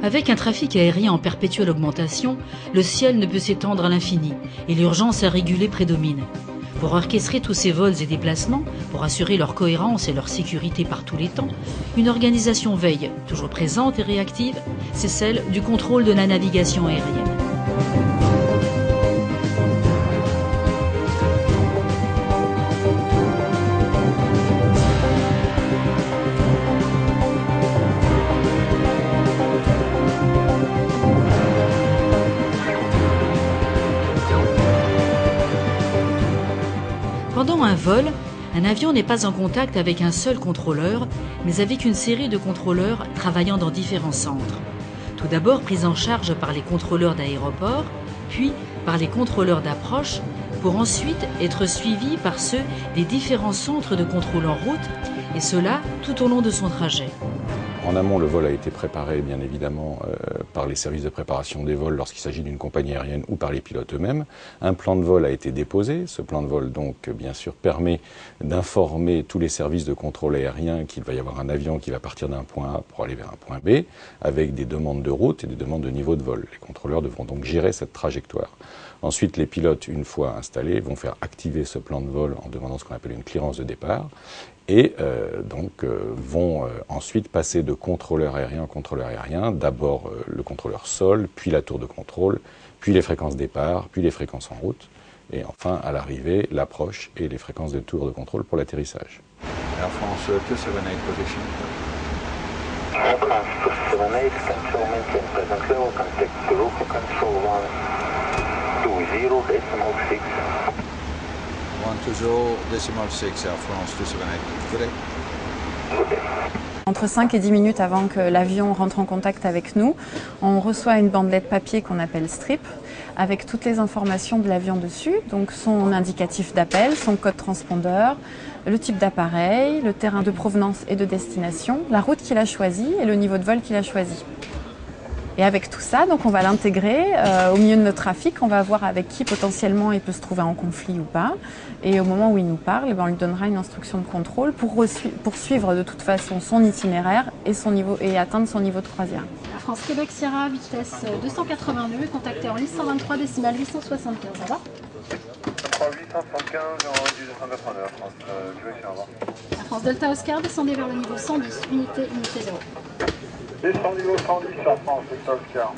Avec un trafic aérien en perpétuelle augmentation, le ciel ne peut s'étendre à l'infini et l'urgence à réguler prédomine. Pour orchestrer tous ces vols et déplacements, pour assurer leur cohérence et leur sécurité par tous les temps, une organisation veille, toujours présente et réactive, c'est celle du contrôle de la navigation aérienne. Pendant un vol, un avion n'est pas en contact avec un seul contrôleur, mais avec une série de contrôleurs travaillant dans différents centres. Tout d'abord pris en charge par les contrôleurs d'aéroport, puis par les contrôleurs d'approche, pour ensuite être suivis par ceux des différents centres de contrôle en route, et cela tout au long de son trajet. En amont, le vol a été préparé, bien évidemment, par les services de préparation des vols lorsqu'il s'agit d'une compagnie aérienne ou par les pilotes eux-mêmes. Un plan de vol a été déposé. Ce plan de vol, donc, bien sûr, permet d'informer tous les services de contrôle aérien qu'il va y avoir un avion qui va partir d'un point A pour aller vers un point B, avec des demandes de route et des demandes de niveau de vol. Les contrôleurs devront donc gérer cette trajectoire. Ensuite, les pilotes, une fois installés, vont faire activer ce plan de vol en demandant ce qu'on appelle une clearance de départ. Et vont ensuite passer de contrôleur aérien en contrôleur aérien, d'abord le contrôleur sol, puis la tour de contrôle, puis les fréquences départ, puis les fréquences en route, et enfin à l'arrivée, l'approche et les fréquences de tour de contrôle pour l'atterrissage. Air France 278 position. Air France 278, control maintain present level, contact to local control 120 decimal 6. 120.6 Air France 278. Good day. Entre 5 et 10 minutes avant que l'avion rentre en contact avec nous, on reçoit une bandelette papier qu'on appelle strip, avec toutes les informations de l'avion dessus, donc son indicatif d'appel, son code transpondeur, le type d'appareil, le terrain de provenance et de destination, la route qu'il a choisie et le niveau de vol qu'il a choisi. Et avec tout ça, donc on va l'intégrer au milieu de notre trafic, on va voir avec qui potentiellement il peut se trouver en conflit ou pas. Et au moment où il nous parle, on lui donnera une instruction de contrôle pour suivre de toute façon son itinéraire et atteindre son niveau de croisière. Air France Québec Sierra, vitesse 280 nœuds, contacté en 823 décimales 875, ça va 875, 280 Air France Québec Sierra. Air France Delta Oscar, descendez vers le niveau 110, unité 0. Descend niveau 110, Air France Delta Oscar.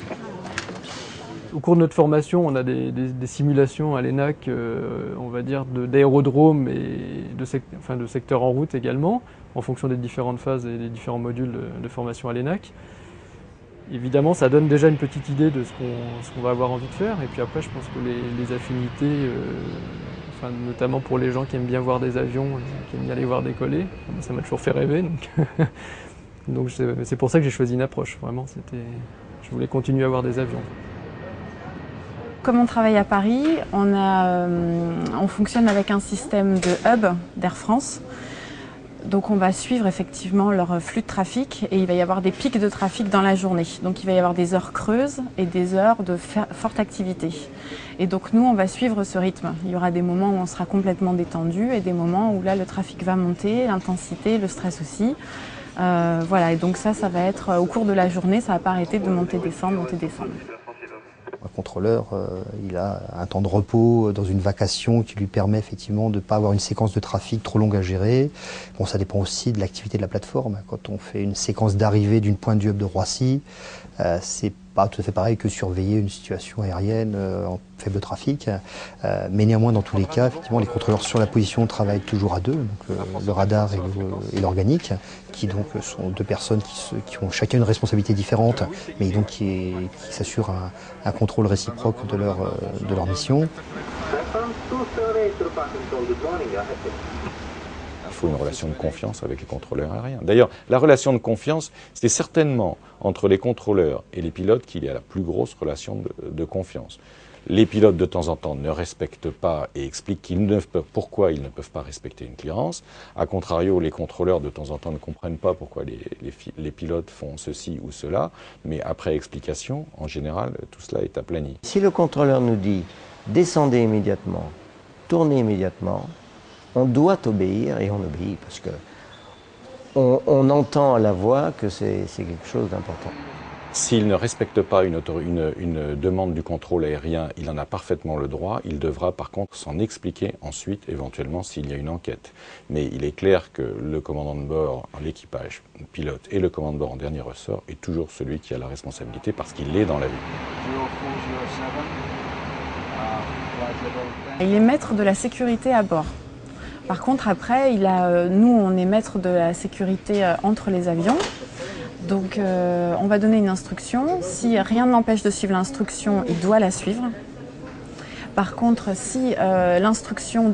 Au cours de notre formation, on a des simulations à l'ENAC, on va dire, d'aérodromes et de secteurs en route également, en fonction des différentes phases et des différents modules de formation à l'ENAC. Évidemment, ça donne déjà une petite idée de ce qu'on va avoir envie de faire. Et puis après, je pense que les affinités, notamment pour les gens qui aiment bien voir des avions, qui aiment bien les voir décoller, ça m'a toujours fait rêver. Donc c'est pour ça que j'ai choisi une approche. Vraiment, je voulais continuer à voir des avions. Comme on travaille à Paris, on fonctionne avec un système de hub d'Air France. Donc on va suivre effectivement leur flux de trafic et il va y avoir des pics de trafic dans la journée. Donc il va y avoir des heures creuses et des heures de forte activité. Et donc nous, on va suivre ce rythme. Il y aura des moments où on sera complètement détendu et des moments où là le trafic va monter, l'intensité, le stress aussi. Voilà, et donc ça va être au cours de la journée, ça ne va pas arrêter de monter, descendre, monter, descendre. Un contrôleur, il a un temps de repos dans une vacation qui lui permet effectivement de ne pas avoir une séquence de trafic trop longue à gérer. Bon, ça dépend aussi de l'activité de la plateforme. Quand on fait une séquence d'arrivée d'une pointe du hub de Roissy, c'est pas tout à fait pareil que surveiller une situation aérienne en faible trafic. Mais néanmoins, dans tous les cas, effectivement, les contrôleurs sur la position travaillent toujours à deux, donc le radar et l'organique, qui donc sont deux personnes qui ont chacun une responsabilité différente, mais donc qui s'assurent un contrôle réciproque de leur mission. Il faut une relation de confiance avec les contrôleurs aériens. D'ailleurs, la relation de confiance, c'est certainement entre les contrôleurs et les pilotes qu'il y a la plus grosse relation de confiance. Les pilotes, de temps en temps, ne respectent pas et expliquent pourquoi ils ne peuvent pas respecter une clearance. A contrario, les contrôleurs, de temps en temps, ne comprennent pas pourquoi les pilotes font ceci ou cela. Mais après explication, en général, tout cela est aplani. Si le contrôleur nous dit « descendez immédiatement, tournez immédiatement », on doit obéir et on obéit parce qu'on entend à la voix que c'est quelque chose d'important. S'il ne respecte pas une demande du contrôle aérien, il en a parfaitement le droit. Il devra par contre s'en expliquer ensuite, éventuellement, s'il y a une enquête. Mais il est clair que le commandant de bord, l'équipage, le pilote et le commandant de bord en dernier ressort est toujours celui qui a la responsabilité parce qu'il est dans l'avion. Il est maître de la sécurité à bord. Par contre, après, nous, on est maître de la sécurité entre les avions. Donc, on va donner une instruction. Si rien ne l'empêche de suivre l'instruction, il doit la suivre. Par contre, si l'instruction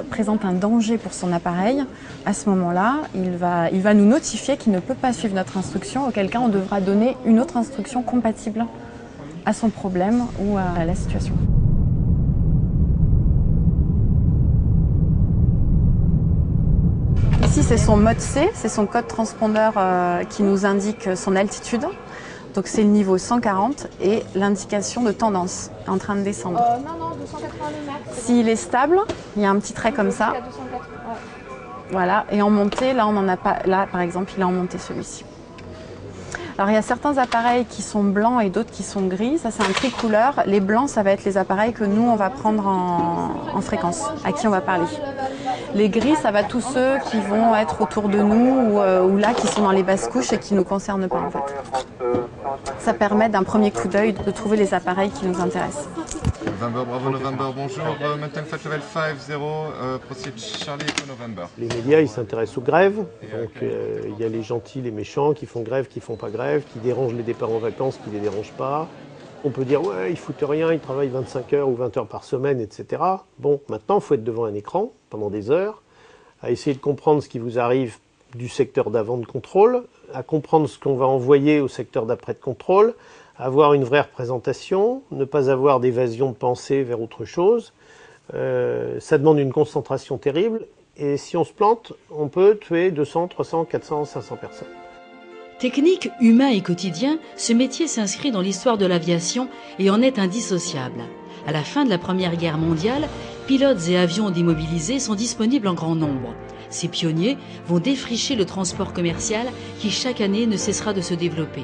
présente un danger pour son appareil, à ce moment-là, il va nous notifier qu'il ne peut pas suivre notre instruction, auquel cas on devra donner une autre instruction compatible à son problème ou à la situation. Ici, c'est son mode C, c'est son code transpondeur qui nous indique son altitude. Donc c'est le niveau 140 et l'indication de tendance en train de descendre. Non, 282 mètres. S'il est stable, il y a un petit trait comme ça. Voilà, et en montée, là on n'en a pas. Là par exemple, il est en montée celui-ci. Alors il y a certains appareils qui sont blancs et d'autres qui sont gris. Ça c'est un tricouleur. Les blancs, ça va être les appareils que nous on va prendre en fréquence, à qui on va parler. Les gris, ça va tous ceux qui vont être autour de nous ou là qui sont dans les basses couches et qui ne nous concernent pas en fait. Ça permet d'un premier coup d'œil de trouver les appareils qui nous intéressent. November, Bravo November, bonjour. Maintain Flight Level 50, proceed Charlie Echo November. Les médias, ils s'intéressent aux grèves. Donc il y a les gentils, les méchants, qui font grève, qui font pas grève, qui dérangent les départs en vacances, qui les dérangent pas. On peut dire, ouais, ils foutent rien, ils travaillent 25 heures ou 20 heures par semaine, etc. Bon, maintenant, il faut être devant un écran pendant des heures, à essayer de comprendre ce qui vous arrive du secteur d'avant de contrôle, à comprendre ce qu'on va envoyer au secteur d'après de contrôle, avoir une vraie représentation, ne pas avoir d'évasion de pensée vers autre chose. Ça demande une concentration terrible, et si on se plante, on peut tuer 200, 300, 400, 500 personnes. Technique, humain et quotidien, ce métier s'inscrit dans l'histoire de l'aviation et en est indissociable. À la fin de la Première Guerre mondiale, pilotes et avions démobilisés sont disponibles en grand nombre. Ces pionniers vont défricher le transport commercial qui chaque année ne cessera de se développer.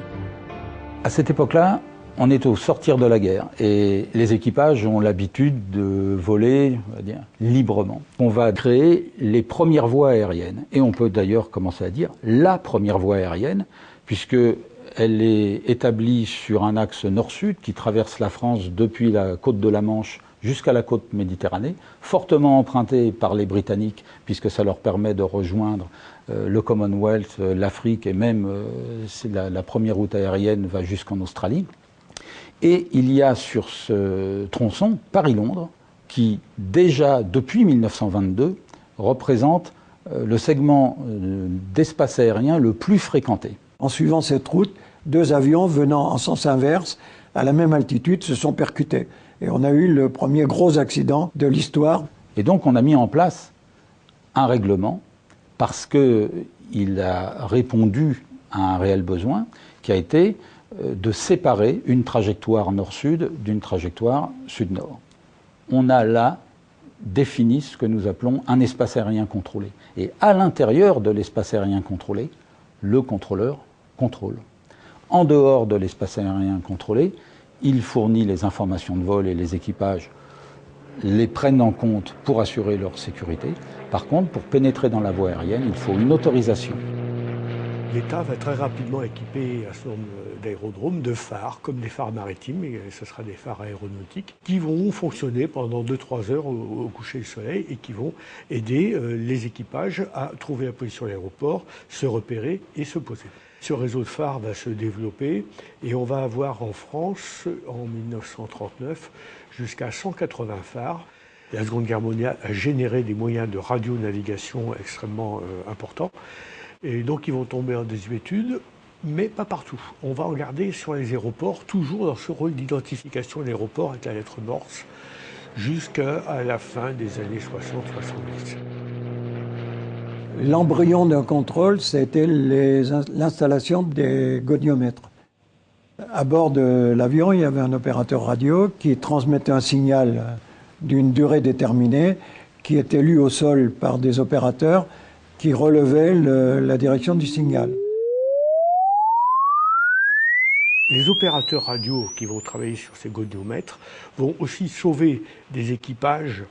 À cette époque-là, on est au sortir de la guerre et les équipages ont l'habitude de voler, on va dire, librement. On va créer les premières voies aériennes et on peut d'ailleurs commencer à dire la première voie aérienne puisqu'elle est établie sur un axe nord-sud qui traverse la France depuis la côte de la Manche jusqu'à la côte Méditerranée, fortement empruntée par les Britanniques puisque ça leur permet de rejoindre le Commonwealth, l'Afrique et même la première route aérienne va jusqu'en Australie. Et il y a sur ce tronçon Paris-Londres qui, déjà depuis 1922, représente le segment d'espace aérien le plus fréquenté. En suivant cette route, deux avions venant en sens inverse à la même altitude se sont percutés. Et on a eu le premier gros accident de l'histoire. Et donc on a mis en place un règlement parce qu'il a répondu à un réel besoin qui a été de séparer une trajectoire nord-sud d'une trajectoire sud-nord. On a là défini ce que nous appelons un espace aérien contrôlé. Et à l'intérieur de l'espace aérien contrôlé, le contrôleur contrôle. En dehors de l'espace aérien contrôlé, il fournit les informations de vol et les équipages les prennent en compte pour assurer leur sécurité. Par contre, pour pénétrer dans la voie aérienne, il faut une autorisation. L'État va très rapidement équiper un certain nombre d'aérodromes de phares, comme des phares maritimes, et ce sera des phares aéronautiques, qui vont fonctionner pendant 2-3 heures au coucher du soleil et qui vont aider les équipages à trouver la position de l'aéroport, se repérer et se poser. Ce réseau de phares va se développer et on va avoir en France, en 1939, jusqu'à 180 phares. La Seconde Guerre mondiale a généré des moyens de radionavigation extrêmement importants. Et donc ils vont tomber en désuétude, mais pas partout. On va regarder sur les aéroports, toujours dans ce rôle d'identification de l'aéroport avec la lettre Morse, jusqu'à la fin des années 60-70. L'embryon d'un contrôle, c'était l'installation des goniomètres. À bord de l'avion, il y avait un opérateur radio qui transmettait un signal d'une durée déterminée, qui était lu au sol par des opérateurs qui relevaient la direction du signal. Les opérateurs radio qui vont travailler sur ces goniomètres vont aussi sauver des équipages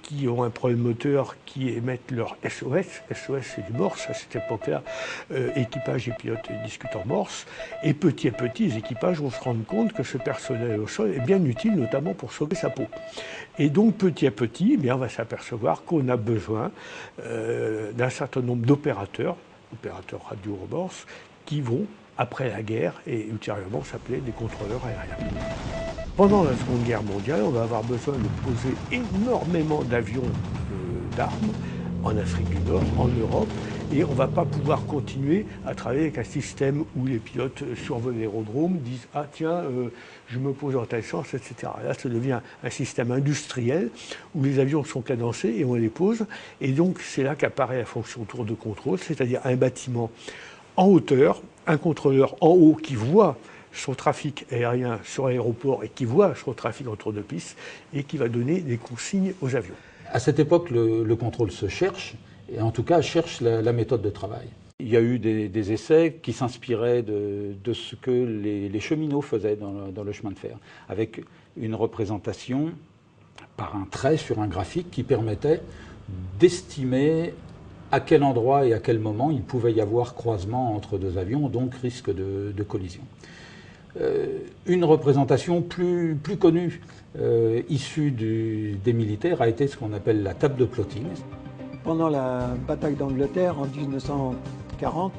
qui ont un problème moteur, qui émettent leur SOS. SOS, c'est du morse à cette époque-là. Équipage et pilote discutent en morse. Et petit à petit, les équipages vont se rendre compte que ce personnel au sol est bien utile, notamment pour sauver sa peau. Et donc, petit à petit, eh bien, on va s'apercevoir qu'on a besoin d'un certain nombre d'opérateurs radio en morse, qui vont, après la guerre, et ultérieurement s'appeler des contrôleurs aériens. Pendant la Seconde Guerre mondiale, on va avoir besoin de poser énormément d'avions d'armes en Afrique du Nord, en Europe, et on ne va pas pouvoir continuer à travailler avec un système où les pilotes survolent l'aérodrome, disent « Ah tiens, je me pose en tel sens, etc. » Là, ça devient un système industriel où les avions sont cadencés et on les pose. Et donc, c'est là qu'apparaît la fonction tour de contrôle, c'est-à-dire un bâtiment en hauteur, un contrôleur en haut qui voit son trafic aérien sur l'aéroport et qui voit son trafic en tour de piste et qui va donner des consignes aux avions. À cette époque, le contrôle se cherche, et en tout cas cherche la méthode de travail. Il y a eu des essais qui s'inspiraient de ce que les cheminots faisaient dans le chemin de fer, avec une représentation par un trait sur un graphique qui permettait d'estimer à quel endroit et à quel moment il pouvait y avoir croisement entre deux avions, donc risque de collision. Une représentation plus connue, issue des militaires, a été ce qu'on appelle la table de plotting. Pendant la bataille d'Angleterre en 1940,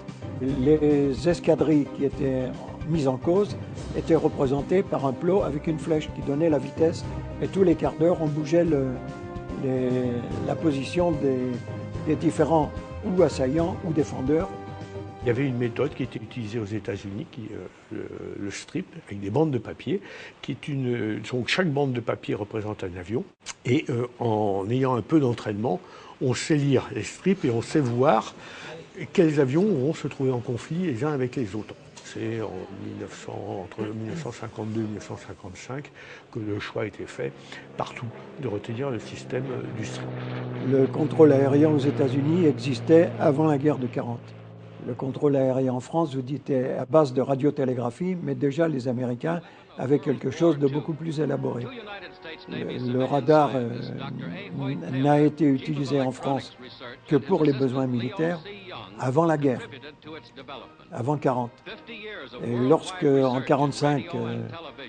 les escadrilles qui étaient mises en cause étaient représentées par un plot avec une flèche qui donnait la vitesse, et tous les quarts d'heure on bougeait la position des différents ou assaillants ou défendeurs. Il y avait une méthode qui était utilisée aux États-Unis, le strip, avec des bandes de papier, donc chaque bande de papier représente un avion. Et en ayant un peu d'entraînement, on sait lire les strips et on sait voir quels avions vont se trouver en conflit les uns avec les autres. C'est entre 1952 et 1955 que le choix a été fait partout de retenir le système du strip. Le contrôle aérien aux États-Unis existait avant la guerre de 40. Le contrôle aérien en France, vous dites, est à base de radiotélégraphie, mais déjà les Américains avaient quelque chose de beaucoup plus élaboré. Le radar n'a été utilisé en France que pour les besoins militaires avant la guerre, avant 40. Et lorsque, en 45,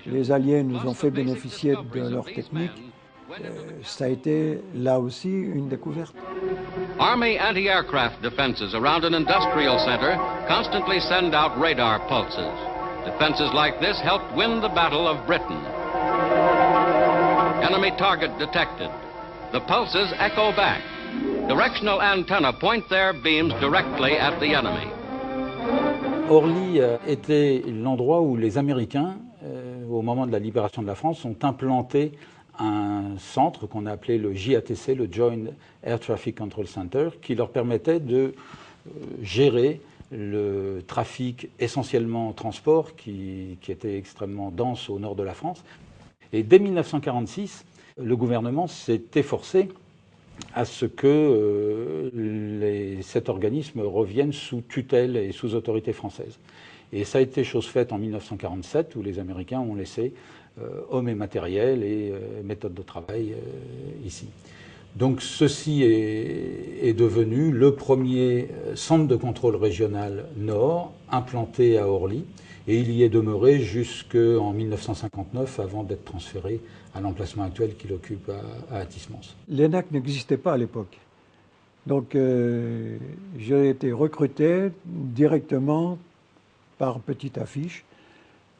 les Alliés nous ont fait bénéficier de leur technique, ça a été là aussi une découverte. Army anti-aircraft defenses around an industrial center constantly send out radar pulses. Defenses like this helped win the Battle of Britain. Enemy target detected. The pulses echo back. Directional antenna point their beams directly at the enemy. Orly était l'endroit où les Américains, au moment de la libération de la France, ont implanté un centre qu'on a appelé le JATC, le Joint Air Traffic Control Center, qui leur permettait de gérer le trafic essentiellement transport qui était extrêmement dense au nord de la France. Et dès 1946, le gouvernement s'est efforcé à ce que cet organisme revienne sous tutelle et sous autorité française. Et ça a été chose faite en 1947, où les Américains ont laissé hommes et matériel et méthode de travail ici. Donc ceci est devenu le premier centre de contrôle régional nord implanté à Orly, et il y est demeuré jusqu'en 1959 avant d'être transféré à l'emplacement actuel qu'il occupe à Athis-Mons. L'ENAC n'existait pas à l'époque. Donc j'ai été recruté directement par petite affiche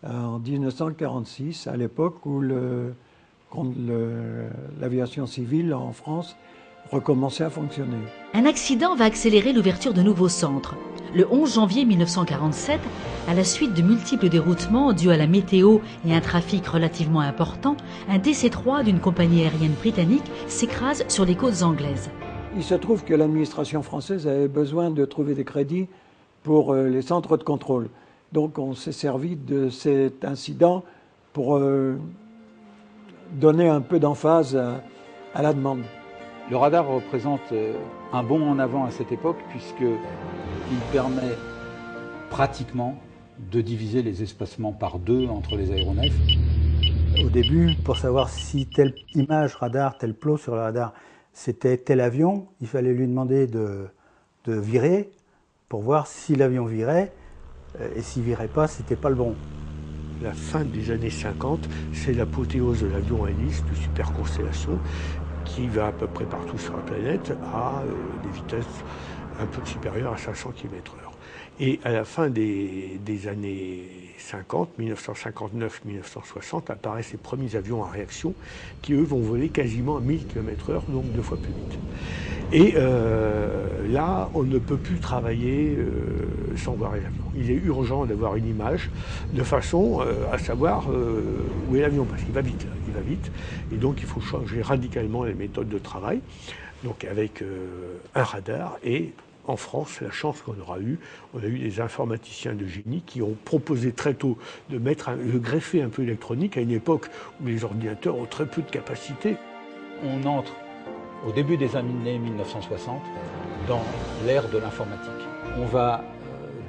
en 1946, à l'époque où l'aviation civile en France recommençait à fonctionner. Un accident va accélérer l'ouverture de nouveaux centres. Le 11 janvier 1947, à la suite de multiples déroutements dus à la météo et un trafic relativement important, un DC-3 d'une compagnie aérienne britannique s'écrase sur les côtes anglaises. Il se trouve que l'administration française avait besoin de trouver des crédits pour les centres de contrôle. Donc on s'est servi de cet incident pour donner un peu d'emphase à la demande. Le radar représente un bond en avant à cette époque, puisqu'il permet pratiquement de diviser les espacements par 2 entre les aéronefs. Au début, pour savoir si telle image radar, tel plot sur le radar, c'était tel avion, il fallait lui demander de virer pour voir si l'avion virait, et s'il virait pas, c'était pas le bon. La fin des années 50, c'est l'apothéose de l'avion à hélice, de superconstellation, qui va à peu près partout sur la planète à des vitesses un peu supérieures à 500 km/h. Et à la fin des années 50, 1959-1960, apparaissent les premiers avions à réaction qui, eux, vont voler quasiment à 1000 km/h, donc 2 fois plus vite. Et là, on ne peut plus travailler sans voir les avions. Il est urgent d'avoir une image de façon à savoir où est l'avion, parce qu'il va vite, il va vite. Et donc, il faut changer radicalement les méthodes de travail, donc avec un radar. Et en France, la chance qu'on aura eue, on a eu des informaticiens de génie qui ont proposé très tôt de greffer un peu l'électronique à une époque où les ordinateurs ont très peu de capacité. On entre au début des années 1960 dans l'ère de l'informatique. On va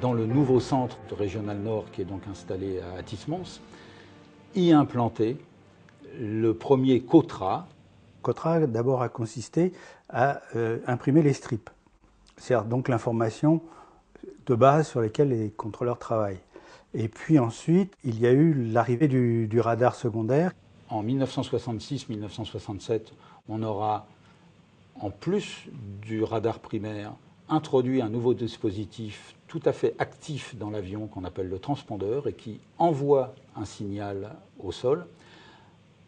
dans le nouveau centre régional Nord qui est donc installé à Athis-Mons y implanter le premier COTRA. COTRA d'abord a consisté à imprimer les strips. C'est donc l'information de base sur laquelle les contrôleurs travaillent. Et puis ensuite, il y a eu l'arrivée du radar secondaire. En 1966-1967, on aura, en plus du radar primaire, introduit un nouveau dispositif tout à fait actif dans l'avion qu'on appelle le transpondeur et qui envoie un signal au sol.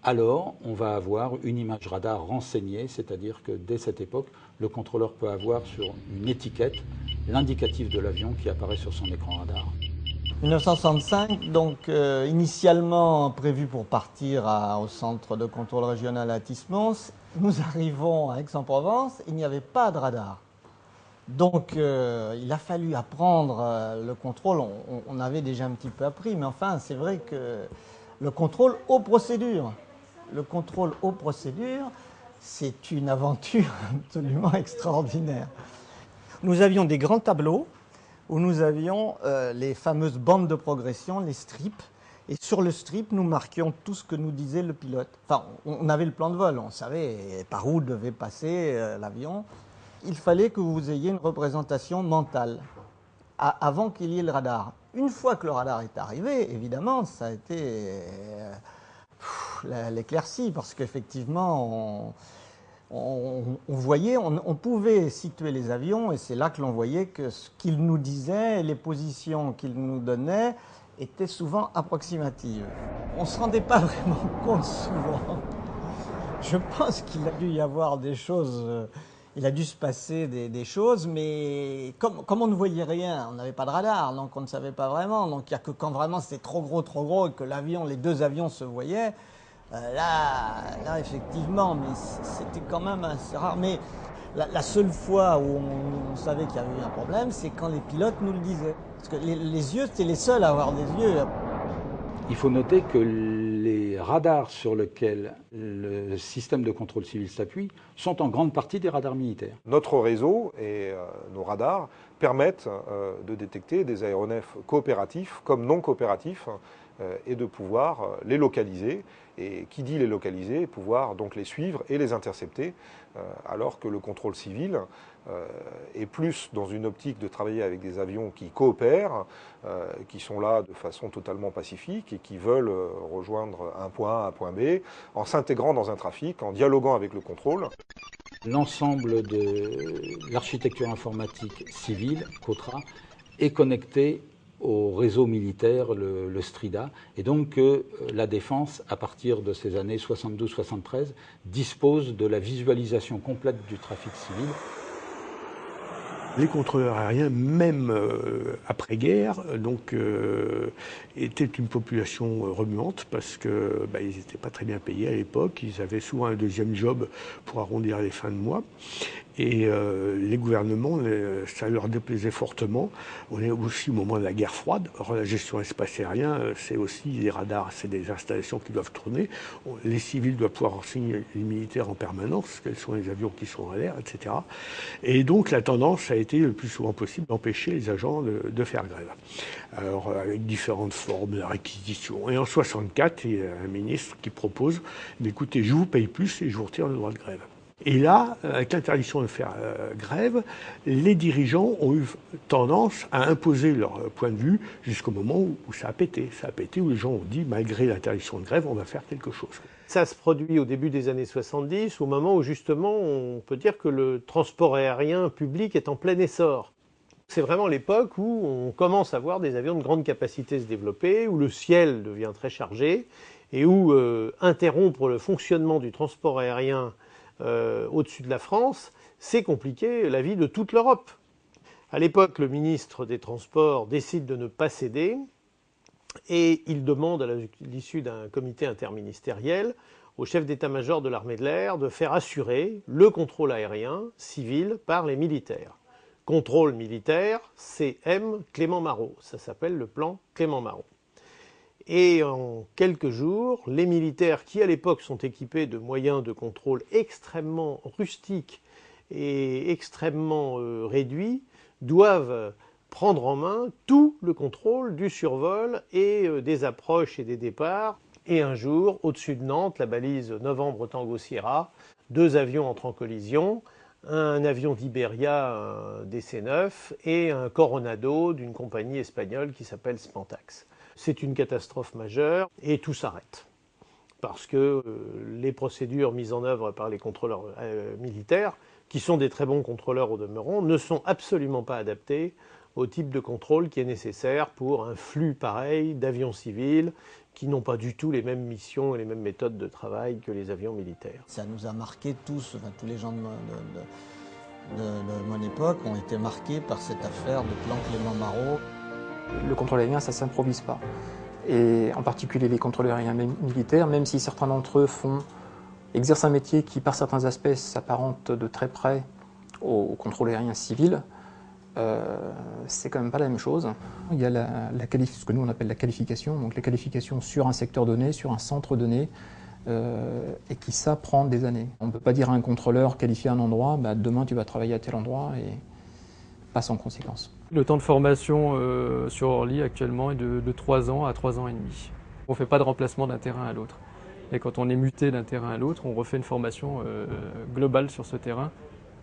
Alors, on va avoir une image radar renseignée, c'est-à-dire que dès cette époque, le contrôleur peut avoir sur une étiquette l'indicatif de l'avion qui apparaît sur son écran radar. 1965, donc initialement prévu pour partir au centre de contrôle régional à Athis-Mons, nous arrivons à Aix-en-Provence, il n'y avait pas de radar. Donc il a fallu apprendre le contrôle, on avait déjà un petit peu appris, mais enfin c'est vrai que le contrôle aux procédures. Le contrôle aux procédures, c'est une aventure absolument extraordinaire. Nous avions des grands tableaux où nous avions les fameuses bandes de progression, les strips. Et sur le strip, nous marquions tout ce que nous disait le pilote. Enfin, on avait le plan de vol, on savait par où devait passer l'avion. Il fallait que vous ayez une représentation mentale avant qu'il y ait le radar. Une fois que le radar est arrivé, évidemment, ça a été l'éclaircie, parce qu'effectivement, on voyait, on pouvait situer les avions, et c'est là que l'on voyait que ce qu'ils nous disaient, les positions qu'ils nous donnaient, étaient souvent approximatives. On ne se rendait pas vraiment compte souvent. Je pense qu'il a dû y avoir des choses, il a dû se passer des choses, mais comme on ne voyait rien, on n'avait pas de radar, donc on ne savait pas vraiment. Donc il n'y a que quand vraiment c'était trop gros, et que les deux avions se voyaient, là effectivement, mais c'était quand même assez rare. Mais la seule fois où on savait qu'il y avait eu un problème, c'est quand les pilotes nous le disaient. Parce que les yeux, c'était les seuls à avoir des yeux. Il faut noter que les radars sur lesquels le système de contrôle civil s'appuie sont en grande partie des radars militaires. Notre réseau et nos radars permettent de détecter des aéronefs coopératifs comme non coopératifs et de pouvoir les localiser. Et qui dit les localiser, pouvoir donc les suivre et les intercepter, alors que le contrôle civil est plus dans une optique de travailler avec des avions qui coopèrent, qui sont là de façon totalement pacifique et qui veulent rejoindre un point A, un point B, en s'intégrant dans un trafic, en dialoguant avec le contrôle. L'ensemble de l'architecture informatique civile, COTRA, est connecté au réseau militaire, le STRIDA, et donc la défense, à partir de ces années 72-73, dispose de la visualisation complète du trafic civil. Les contrôleurs aériens, même après-guerre, étaient une population remuante parce que ils n'étaient pas très bien payés à l'époque. Ils avaient souvent un deuxième job pour arrondir les fins de mois. Et les gouvernements, ça leur déplaisait fortement. On est aussi au moment de la guerre froide. Alors, la gestion espace aérien, c'est aussi les radars, c'est des installations qui doivent tourner. Les civils doivent pouvoir renseigner les militaires en permanence, quels sont les avions qui sont en l'air, etc. Et donc la tendance a été le plus souvent possible d'empêcher les agents de faire grève. Alors avec différentes formes de réquisition. Et en 64, il y a un ministre qui propose, écoutez, je vous paye plus et je vous retire le droit de grève. Et là, avec l'interdiction de faire grève, les dirigeants ont eu tendance à imposer leur point de vue jusqu'au moment où ça a pété. Ça a pété, où les gens ont dit, malgré l'interdiction de grève, on va faire quelque chose. Ça se produit au début des années 70, au moment où justement on peut dire que le transport aérien public est en plein essor. C'est vraiment l'époque où on commence à voir des avions de grande capacité se développer, où le ciel devient très chargé et où interrompre le fonctionnement du transport aérien au-dessus de la France, c'est compliquer la vie de toute l'Europe. À l'époque, le ministre des Transports décide de ne pas céder et il demande à l'issue d'un comité interministériel au chef d'état-major de l'armée de l'air de faire assurer le contrôle aérien civil par les militaires. Contrôle militaire, CM Clément Marot. Ça s'appelle le plan Clément Marot. Et en quelques jours, les militaires qui à l'époque sont équipés de moyens de contrôle extrêmement rustiques et extrêmement réduits doivent prendre en main tout le contrôle du survol et des approches et des départs. Et un jour, au-dessus de Nantes, la balise Novembre Tango Sierra, 2 avions entrent en collision, un avion d'Iberia, un DC-9 et un Coronado d'une compagnie espagnole qui s'appelle Spantax. C'est une catastrophe majeure et tout s'arrête. Parce que les procédures mises en œuvre par les contrôleurs militaires, qui sont des très bons contrôleurs au demeurant, ne sont absolument pas adaptées au type de contrôle qui est nécessaire pour un flux pareil d'avions civils qui n'ont pas du tout les mêmes missions et les mêmes méthodes de travail que les avions militaires. Ça nous a marqué tous, enfin, tous les gens de mon époque ont été marqués par cette affaire de plan Clément Marot. Le contrôle aérien, ça ne s'improvise pas. Et en particulier les contrôleurs aériens militaires, même si certains d'entre eux exercent un métier qui, par certains aspects, s'apparente de très près au contrôle aérien civil, c'est quand même pas la même chose. Il y a ce que nous on appelle la qualification, donc la qualification sur un secteur donné, sur un centre donné, et qui ça prend des années. On ne peut pas dire à un contrôleur qualifié à un endroit, bah, demain tu vas travailler à tel endroit, et pas sans conséquence. Le temps de formation sur Orly actuellement est de 3 ans à 3 ans et demi. On ne fait pas de remplacement d'un terrain à l'autre. Et quand on est muté d'un terrain à l'autre, on refait une formation globale sur ce terrain,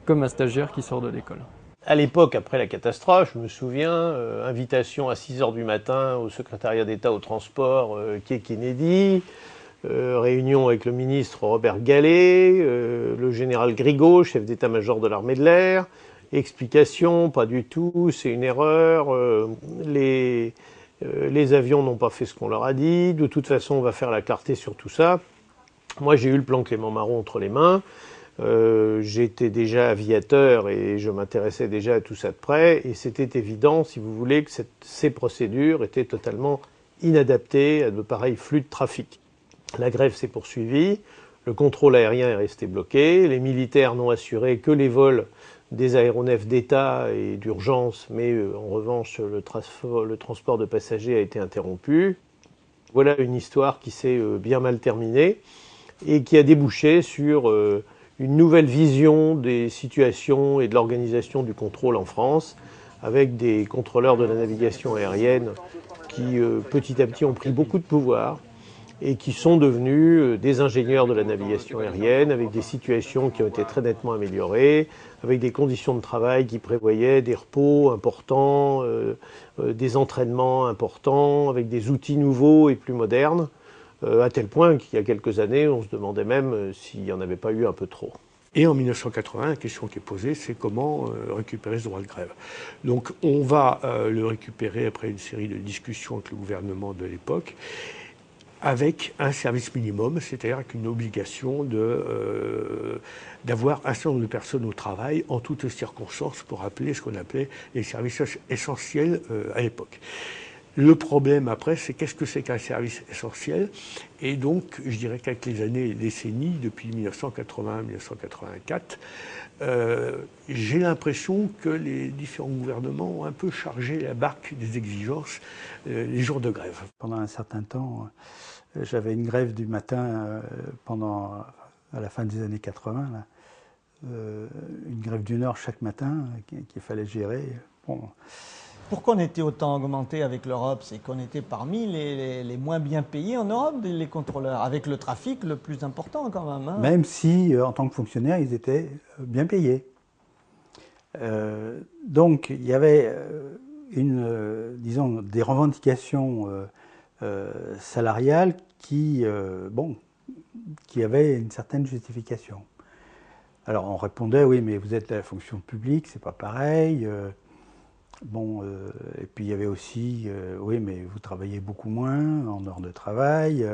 comme un stagiaire qui sort de l'école. À l'époque, après la catastrophe, je me souviens, invitation à 6h du matin au secrétariat d'État au transport, quai Kennedy, réunion avec le ministre Robert Gallet, le général Grigaud, chef d'état-major de l'armée de l'air, explication, pas du tout, c'est une erreur, les avions n'ont pas fait ce qu'on leur a dit, de toute façon on va faire la clarté sur tout ça. Moi j'ai eu le plan Clément Marot entre les mains. J'étais déjà aviateur et je m'intéressais déjà à tout ça de près et c'était évident, si vous voulez, que ces procédures étaient totalement inadaptées à de pareils flux de trafic. La grève s'est poursuivie, le contrôle aérien est resté bloqué, les militaires n'ont assuré que les vols des aéronefs d'État et d'urgence, mais en revanche le transport de passagers a été interrompu. Voilà une histoire qui s'est bien mal terminée et qui a débouché sur une nouvelle vision des situations et de l'organisation du contrôle en France, avec des contrôleurs de la navigation aérienne qui petit à petit ont pris beaucoup de pouvoir et qui sont devenus des ingénieurs de la navigation aérienne, avec des situations qui ont été très nettement améliorées, avec des conditions de travail qui prévoyaient des repos importants, des entraînements importants, avec des outils nouveaux et plus modernes, à tel point qu'il y a quelques années, on se demandait même s'il n'y en avait pas eu un peu trop. Et en 1980, la question qui est posée, c'est comment récupérer ce droit de grève. Donc on va le récupérer après une série de discussions avec le gouvernement de l'époque, avec un service minimum, c'est-à-dire avec une obligation d'avoir un certain nombre de personnes au travail en toutes circonstances pour appeler ce qu'on appelait les services essentiels à l'époque. Le problème après, c'est qu'est-ce que c'est qu'un service essentiel? Et donc, je dirais qu'avec les années et les décennies, depuis 1980-1984, j'ai l'impression que les différents gouvernements ont un peu chargé la barque des exigences les jours de grève. Pendant un certain temps, j'avais une grève du matin à la fin des années 80, là, une grève du Nord chaque matin qu'il fallait gérer. Bon. Pourquoi on était autant augmenté avec l'Europe? C'est qu'on était parmi les moins bien payés en Europe, les contrôleurs, avec le trafic le plus important quand même. Hein. Même si, en tant que fonctionnaires, ils étaient bien payés. Donc, il y avait disons, des revendications salariales qui avaient une certaine justification. Alors, on répondait, oui, mais vous êtes à la fonction publique, c'est pas pareil. Et puis il y avait aussi, oui, mais vous travaillez beaucoup moins en heures de travail.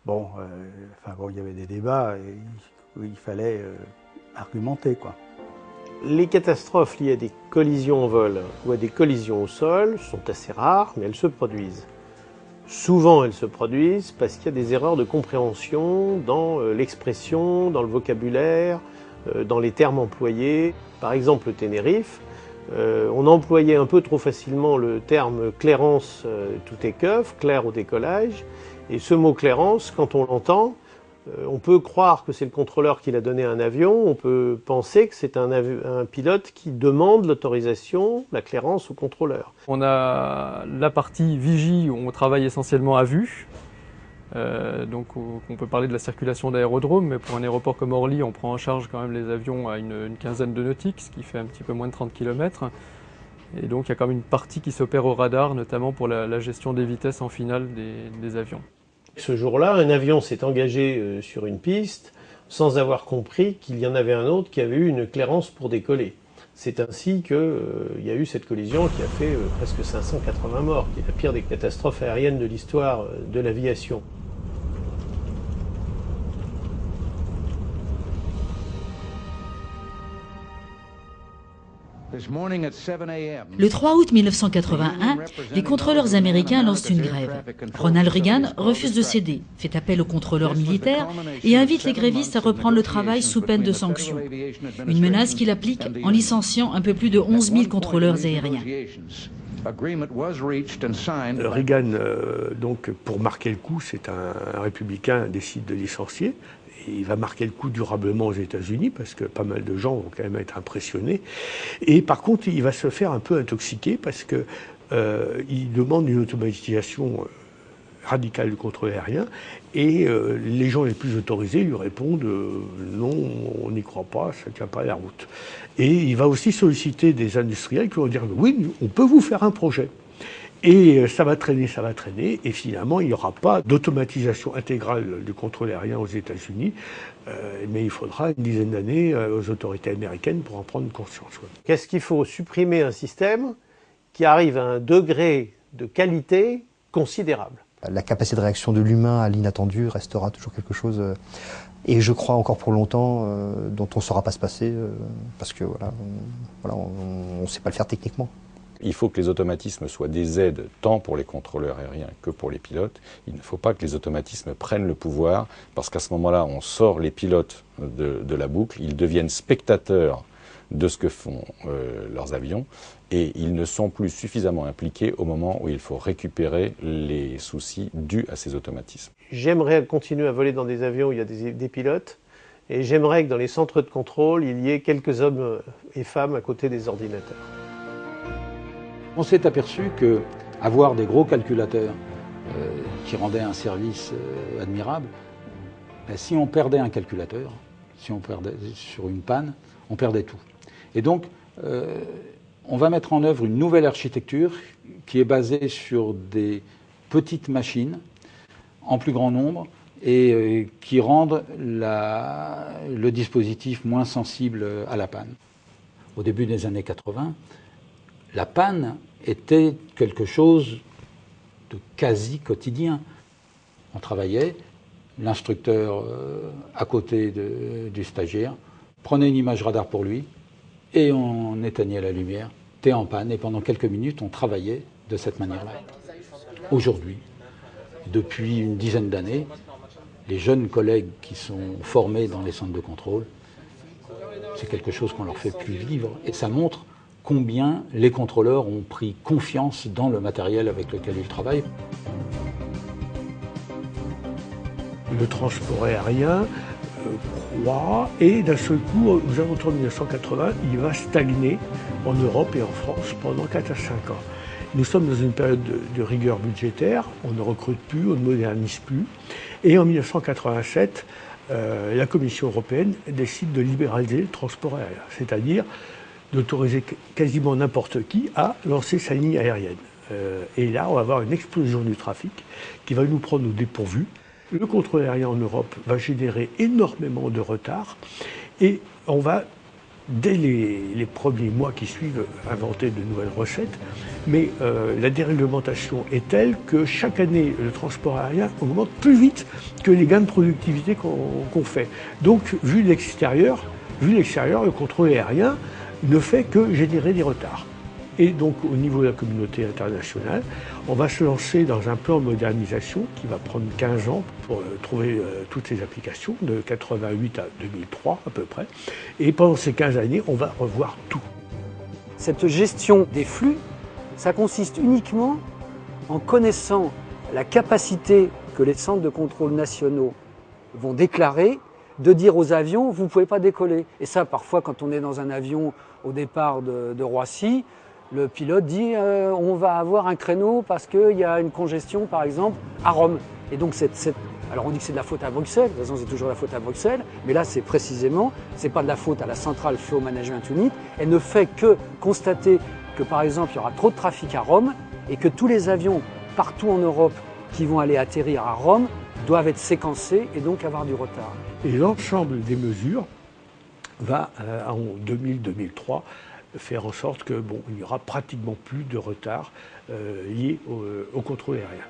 Il y avait des débats où il fallait argumenter, quoi. Les catastrophes liées à des collisions en vol ou à des collisions au sol sont assez rares, mais elles se produisent. Souvent, elles se produisent parce qu'il y a des erreurs de compréhension dans l'expression, dans le vocabulaire, dans les termes employés. Par exemple, Tenerife, on employait un peu trop facilement le terme clairance, tout est keuf, clair au décollage. Et ce mot clairance, quand on l'entend, on peut croire que c'est le contrôleur qui l'a donné à un avion, on peut penser que c'est un pilote qui demande l'autorisation, la clairance au contrôleur. On a la partie vigie où on travaille essentiellement à vue. Donc on peut parler de la circulation d'aérodrome, mais pour un aéroport comme Orly, on prend en charge quand même les avions à une quinzaine de nautiques, ce qui fait un petit peu moins de 30 km. Et donc il y a quand même une partie qui s'opère au radar, notamment pour la gestion des vitesses en finale des avions. Ce jour-là, un avion s'est engagé sur une piste sans avoir compris qu'il y en avait un autre qui avait eu une clairance pour décoller. C'est ainsi qu'il y a eu cette collision qui a fait presque 580 morts, qui est la pire des catastrophes aériennes de l'histoire de l'aviation. Le 3 août 1981, les contrôleurs américains lancent une grève. Ronald Reagan refuse de céder, fait appel aux contrôleurs militaires et invite les grévistes à reprendre le travail sous peine de sanctions. Une menace qu'il applique en licenciant un peu plus de 11 000 contrôleurs aériens. Reagan, donc, pour marquer le coup, c'est un républicain, décide de licencier. Il va marquer le coup durablement aux États-Unis parce que pas mal de gens vont quand même être impressionnés. Et par contre, il va se faire un peu intoxiquer parce que il demande une automatisation radicale du contrôle aérien et les gens les plus autorisés lui répondent non, on n'y croit pas, ça ne tient pas la route. Et il va aussi solliciter des industriels qui vont dire oui, on peut vous faire un projet. Et ça va traîner, et finalement il n'y aura pas d'automatisation intégrale du contrôle aérien aux États-Unis, mais il faudra une dizaine d'années aux autorités américaines pour en prendre conscience. Ouais. Qu'est-ce qu'il faut? Supprimer un système qui arrive à un degré de qualité considérable. La capacité de réaction de l'humain à l'inattendu restera toujours quelque chose, et je crois encore pour longtemps, dont on ne saura pas se passer, parce que on ne sait pas le faire techniquement. Il faut que les automatismes soient des aides tant pour les contrôleurs aériens que pour les pilotes. Il ne faut pas que les automatismes prennent le pouvoir parce qu'à ce moment-là, on sort les pilotes de la boucle, ils deviennent spectateurs de ce que font leurs avions et ils ne sont plus suffisamment impliqués au moment où il faut récupérer les soucis dus à ces automatismes. J'aimerais continuer à voler dans des avions où il y a des pilotes et j'aimerais que dans les centres de contrôle, il y ait quelques hommes et femmes à côté des ordinateurs. On s'est aperçu qu'avoir des gros calculateurs qui rendaient un service admirable, si on perdait un calculateur, si on perdait sur une panne, on perdait tout. Et donc, on va mettre en œuvre une nouvelle architecture qui est basée sur des petites machines en plus grand nombre et qui rendent le dispositif moins sensible à la panne. Au début des années 80, la panne était quelque chose de quasi quotidien. On travaillait, l'instructeur à côté du stagiaire prenait une image radar pour lui et on éteignait la lumière. T'es en panne et pendant quelques minutes on travaillait de cette manière-là. Aujourd'hui, depuis une dizaine d'années, les jeunes collègues qui sont formés dans les centres de contrôle, c'est quelque chose qu'on leur fait plus vivre. Et ça montre combien les contrôleurs ont pris confiance dans le matériel avec lequel ils travaillent. Le transport aérien croît et d'un seul coup, aux alentours de 1980, il va stagner en Europe et en France pendant 4 à 5 ans. Nous sommes dans une période de rigueur budgétaire, on ne recrute plus, on ne modernise plus. Et en 1987, la Commission européenne décide de libéraliser le transport aérien, c'est-à-dire d'autoriser quasiment n'importe qui à lancer sa ligne aérienne. Et là, on va avoir une explosion du trafic qui va nous prendre au dépourvu. Le contrôle aérien en Europe va générer énormément de retard et on va, dès les premiers mois qui suivent, inventer de nouvelles recettes. Mais la déréglementation est telle que chaque année, le transport aérien augmente plus vite que les gains de productivité qu'on fait. Donc, vu de l'extérieur, le contrôle aérien ne fait que générer des retards. Et donc, au niveau de la communauté internationale, on va se lancer dans un plan de modernisation qui va prendre 15 ans pour trouver toutes les applications, de 88 à 2003 à peu près. Et pendant ces 15 années, on va revoir tout. Cette gestion des flux, ça consiste uniquement en connaissant la capacité que les centres de contrôle nationaux vont déclarer de dire aux avions, vous ne pouvez pas décoller. Et ça, parfois, quand on est dans un avion au départ de Roissy, le pilote dit on va avoir un créneau parce qu'il y a une congestion, par exemple, à Rome. Et donc, alors on dit que c'est de la faute à Bruxelles, de toute façon c'est toujours la faute à Bruxelles, mais là c'est précisément, c'est pas de la faute à la Central Flow Management Unit, elle ne fait que constater que par exemple il y aura trop de trafic à Rome et que tous les avions partout en Europe qui vont aller atterrir à Rome doivent être séquencés et donc avoir du retard. Et l'ensemble des mesures va en 2000-2003 faire en sorte que il n'y aura pratiquement plus de retard lié au contrôle aérien.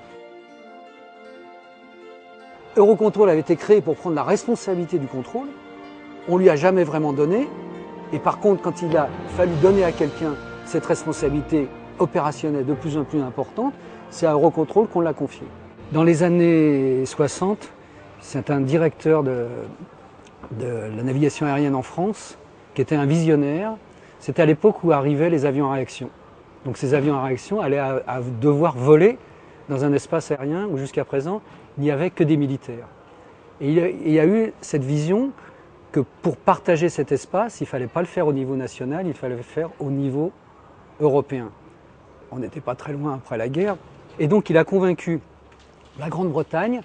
Eurocontrol avait été créé pour prendre la responsabilité du contrôle. On ne lui a jamais vraiment donné. Et par contre, quand il a fallu donner à quelqu'un cette responsabilité opérationnelle de plus en plus importante, c'est à Eurocontrol qu'on l'a confié. Dans les années 60, c'est un directeur de la navigation aérienne en France qui était un visionnaire. C'était à l'époque où arrivaient les avions à réaction. Donc ces avions à réaction allaient devoir voler dans un espace aérien où jusqu'à présent, il n'y avait que des militaires. Et il y a eu cette vision que pour partager cet espace, il ne fallait pas le faire au niveau national, il fallait le faire au niveau européen. On n'était pas très loin après la guerre. Et donc il a convaincu la Grande-Bretagne,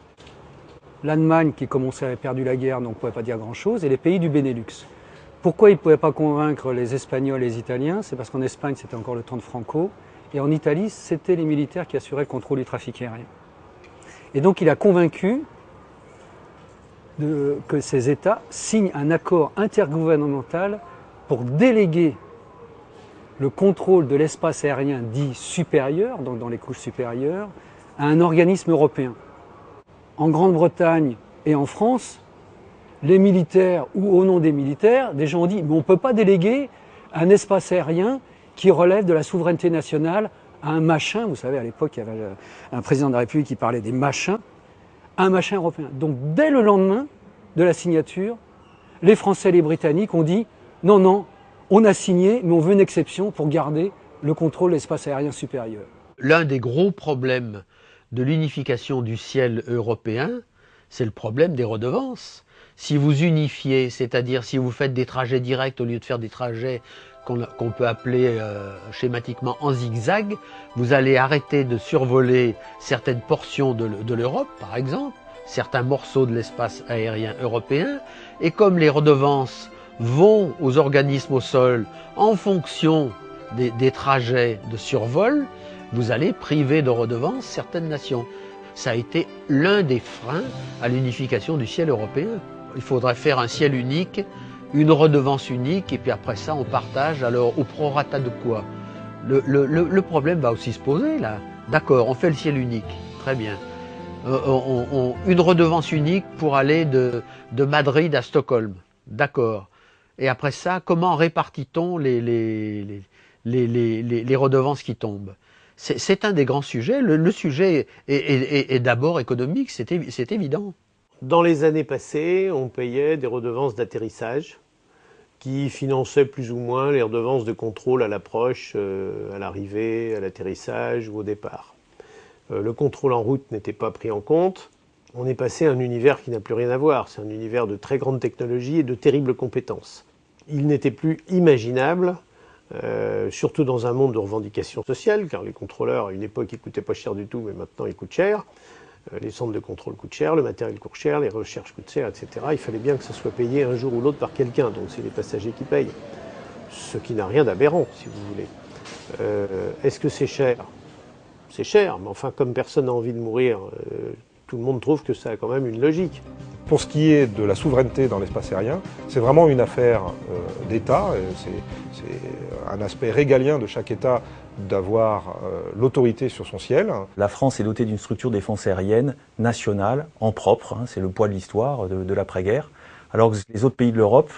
l'Allemagne qui commençait à avoir perdu la guerre, donc on ne pouvait pas dire grand-chose, et les pays du Benelux. Pourquoi il ne pouvait pas convaincre les Espagnols et les Italiens? C'est parce qu'en Espagne, c'était encore le temps de Franco, et en Italie, c'était les militaires qui assuraient le contrôle du trafic aérien. Et donc il a convaincu que ces États signent un accord intergouvernemental pour déléguer le contrôle de l'espace aérien dit supérieur, donc dans les couches supérieures, à un organisme européen. En Grande-Bretagne et en France, les militaires ou au nom des militaires, des gens ont dit mais on ne peut pas déléguer un espace aérien qui relève de la souveraineté nationale à un machin. Vous savez, à l'époque, il y avait un président de la République qui parlait des machins, un machin européen. Donc dès le lendemain de la signature, les Français et les Britanniques ont dit non, non, on a signé, mais on veut une exception pour garder le contrôle de l'espace aérien supérieur. L'un des gros problèmes de l'unification du ciel européen, c'est le problème des redevances. Si vous unifiez, c'est-à-dire si vous faites des trajets directs au lieu de faire des trajets qu'on peut appeler schématiquement en zigzag, vous allez arrêter de survoler certaines portions de l'Europe, par exemple, certains morceaux de l'espace aérien européen, et comme les redevances vont aux organismes au sol en fonction des trajets de survol, vous allez priver de redevances certaines nations. Ça a été l'un des freins à l'unification du ciel européen. Il faudrait faire un ciel unique, une redevance unique, et puis après ça, on partage, alors au prorata de quoi? Le problème va aussi se poser, là. D'accord, on fait le ciel unique, très bien. Une redevance unique pour aller de Madrid à Stockholm, d'accord. Et après ça, comment répartit-on les redevances qui tombent? C'est un des grands sujets. Le sujet est d'abord économique, c'est évident. Dans les années passées, on payait des redevances d'atterrissage qui finançaient plus ou moins les redevances de contrôle à l'approche, à l'arrivée, à l'atterrissage ou au départ. Le contrôle en route n'était pas pris en compte. On est passé à un univers qui n'a plus rien à voir. C'est un univers de très grande technologie et de terribles compétences. Il n'était plus imaginable, surtout dans un monde de revendications sociales, car les contrôleurs, à une époque, ils ne coûtaient pas cher du tout, mais maintenant, ils coûtent cher. Les centres de contrôle coûtent cher, le matériel coûte cher, les recherches coûtent cher, etc. Il fallait bien que ça soit payé un jour ou l'autre par quelqu'un, donc c'est les passagers qui payent. Ce qui n'a rien d'aberrant, si vous voulez. Est-ce que c'est cher? C'est cher, mais enfin, comme personne n'a envie de mourir, tout le monde trouve que ça a quand même une logique. Pour ce qui est de la souveraineté dans l'espace aérien, c'est vraiment une affaire d'État, c'est un aspect régalien de chaque État d'avoir l'autorité sur son ciel. La France est dotée d'une structure de défense aérienne nationale, en propre, c'est le poids de l'histoire de l'après-guerre, alors que les autres pays de l'Europe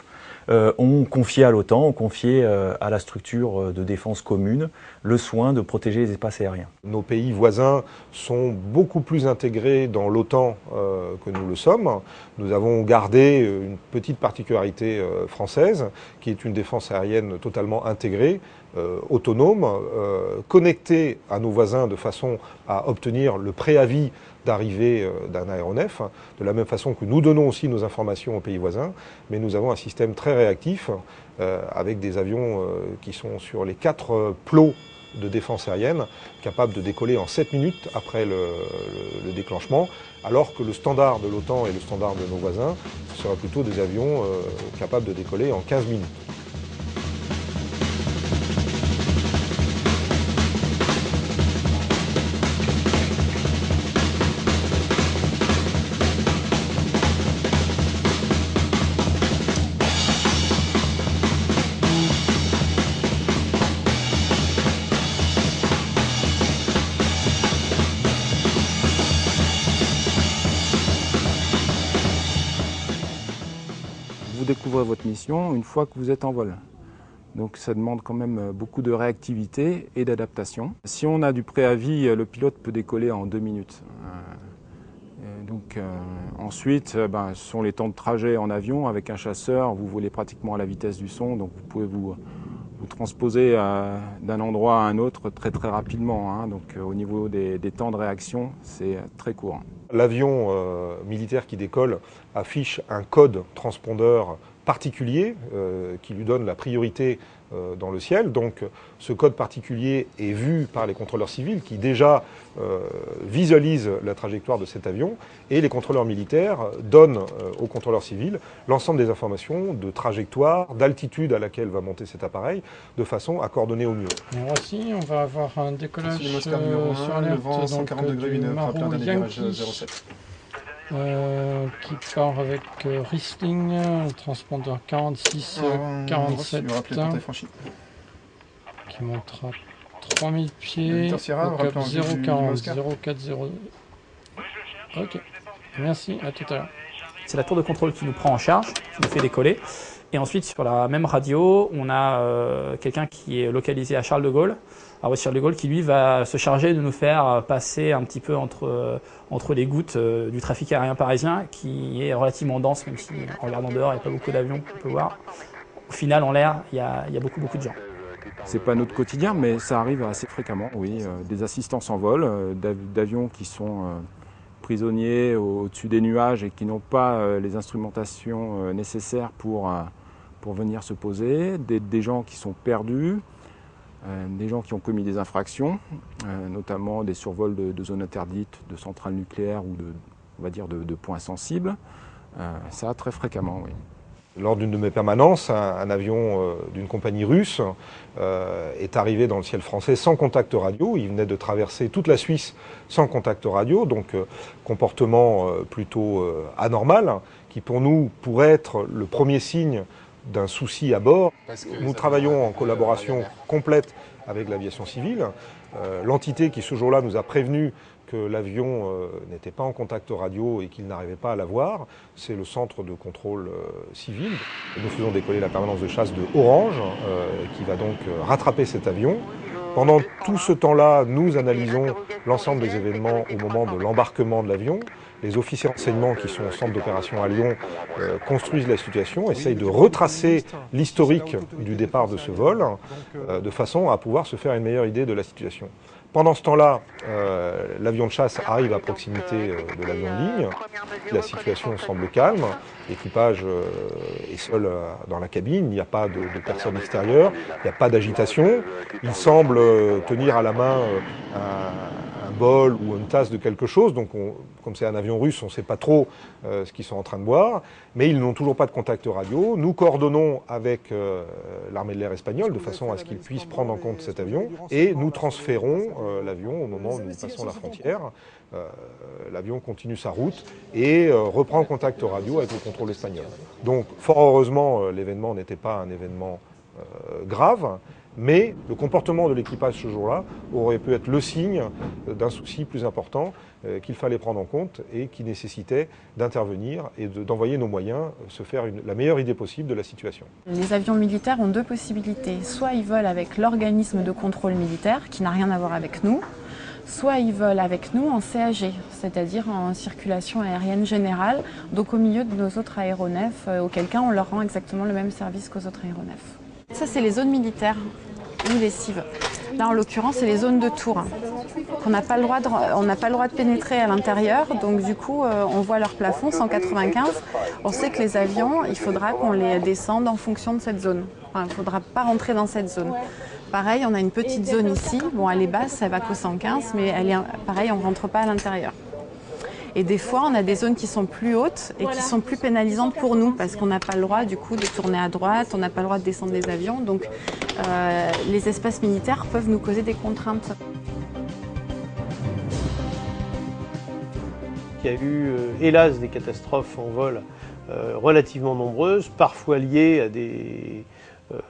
ont confié à l'OTAN, ont confié à la structure de défense commune le soin de protéger les espaces aériens. Nos pays voisins sont beaucoup plus intégrés dans l'OTAN que nous le sommes. Nous avons gardé une petite particularité française, qui est une défense aérienne totalement intégrée, autonome, connectée à nos voisins de façon à obtenir le préavis d'arrivée d'un aéronef, de la même façon que nous donnons aussi nos informations aux pays voisins, mais nous avons un système très réactif avec des avions qui sont sur les 4 plots de défense aérienne, capables de décoller en 7 minutes après le déclenchement, alors que le standard de l'OTAN et le standard de nos voisins sera plutôt des avions capables de décoller en 15 minutes. Vous découvrez votre mission une fois que vous êtes en vol. Donc ça demande quand même beaucoup de réactivité et d'adaptation. Si on a du préavis, le pilote peut décoller en 2 minutes. Ensuite, ce sont les temps de trajet en avion. Avec un chasseur, vous volez pratiquement à la vitesse du son, donc vous pouvez vous transposer d'un endroit à un autre très très rapidement. Donc au niveau des temps de réaction, c'est très court. L'avion militaire qui décolle affiche un code transpondeur particulier qui lui donne la priorité dans le ciel. Donc ce code particulier est vu par les contrôleurs civils qui déjà visualisent la trajectoire de cet avion, et les contrôleurs militaires donnent aux contrôleurs civils l'ensemble des informations de trajectoire, d'altitude à laquelle va monter cet appareil, de façon à coordonner au mieux. Alors ici, on va avoir un décollage sur le alerte, vent 140 degrés, une frappe d'un démarrage Yankee, 07. qui part avec Riesling, transpondeur 46-47, qui montera 3000 pieds, au cap 040, 040. Ok, merci, à tout à l'heure. C'est la tour de contrôle qui nous prend en charge, qui nous fait décoller. Et ensuite, sur la même radio, on a quelqu'un qui est localisé à Charles de Gaulle, à Charles de Gaulle, qui lui va se charger de nous faire passer un petit peu entre les gouttes du trafic aérien parisien, qui est relativement dense, même si en regardant dehors, il n'y a pas beaucoup d'avions qu'on peut voir. Au final, en l'air, il y a beaucoup de gens. C'est pas notre quotidien, mais ça arrive assez fréquemment, oui. Des assistances en vol, d'avions qui sont prisonniers au-dessus des nuages et qui n'ont pas les instrumentations nécessaires pour venir se poser, des gens qui sont perdus, des gens qui ont commis des infractions, notamment des survols de zones interdites, de centrales nucléaires ou de points sensibles. Ça, très fréquemment, oui. Lors d'une de mes permanences, un avion d'une compagnie russe est arrivé dans le ciel français sans contact radio. Il venait de traverser toute la Suisse sans contact radio, donc comportement plutôt anormal, qui pour nous pourrait être le premier signe d'un souci à bord. Nous travaillons en collaboration complète avec l'aviation civile. L'entité qui ce jour-là nous a prévenu que l'avion n'était pas en contact radio et qu'il n'arrivait pas à l'avoir, c'est le centre de contrôle civil. Nous faisons décoller la permanence de chasse de Orange, qui va donc rattraper cet avion Pendant tout ce temps-là, nous analysons l'ensemble des événements au moment de l'embarquement de l'avion. Les officiers renseignements qui sont au centre d'opération à Lyon construisent la situation, essayent de retracer l'historique du départ de ce vol, de façon à pouvoir se faire une meilleure idée de la situation. Pendant ce temps-là, l'avion de chasse arrive à proximité de l'avion de ligne. La situation semble calme. L'équipage est seul dans la cabine. Il n'y a pas de personnes extérieures. Il n'y a pas d'agitation. Il semble tenir à la main un bol ou une tasse de quelque chose. Donc, comme c'est un avion russe, on ne sait pas trop ce qu'ils sont en train de boire. Mais ils n'ont toujours pas de contact radio. Nous coordonnons avec l'armée de l'air espagnole de façon à ce qu'ils puissent prendre en compte cet avion. Et nous transférons l'avion au moment où nous passons la frontière. L'avion continue sa route et reprend contact radio avec le contrôle espagnol. Donc, fort heureusement, l'événement n'était pas un événement grave. Mais le comportement de l'équipage ce jour-là aurait pu être le signe d'un souci plus important qu'il fallait prendre en compte et qui nécessitait d'intervenir et d'envoyer nos moyens se faire la meilleure idée possible de la situation. Les avions militaires ont deux possibilités. Soit ils volent avec l'organisme de contrôle militaire, qui n'a rien à voir avec nous, soit ils volent avec nous en CAG, c'est-à-dire en circulation aérienne générale, donc au milieu de nos autres aéronefs, auquel cas on leur rend exactement le même service qu'aux autres aéronefs. Ça, c'est les zones militaires ou les cives. Là, en l'occurrence, c'est les zones de tour. On n'a pas le droit de pénétrer à l'intérieur, donc du coup, on voit leur plafond, 195. On sait que les avions, il faudra qu'on les descende en fonction de cette zone. Enfin, il ne faudra pas rentrer dans cette zone. Pareil, on a une petite zone ici. Bon, elle est basse, elle va qu'au 115, mais elle est, pareil, on ne rentre pas à l'intérieur. Et des fois, on a des zones qui sont plus hautes et qui sont plus pénalisantes pour nous parce qu'on n'a pas le droit du coup de tourner à droite, on n'a pas le droit de descendre des avions. Donc les espaces militaires peuvent nous causer des contraintes. Il y a eu, hélas, des catastrophes en vol relativement nombreuses, parfois liées à des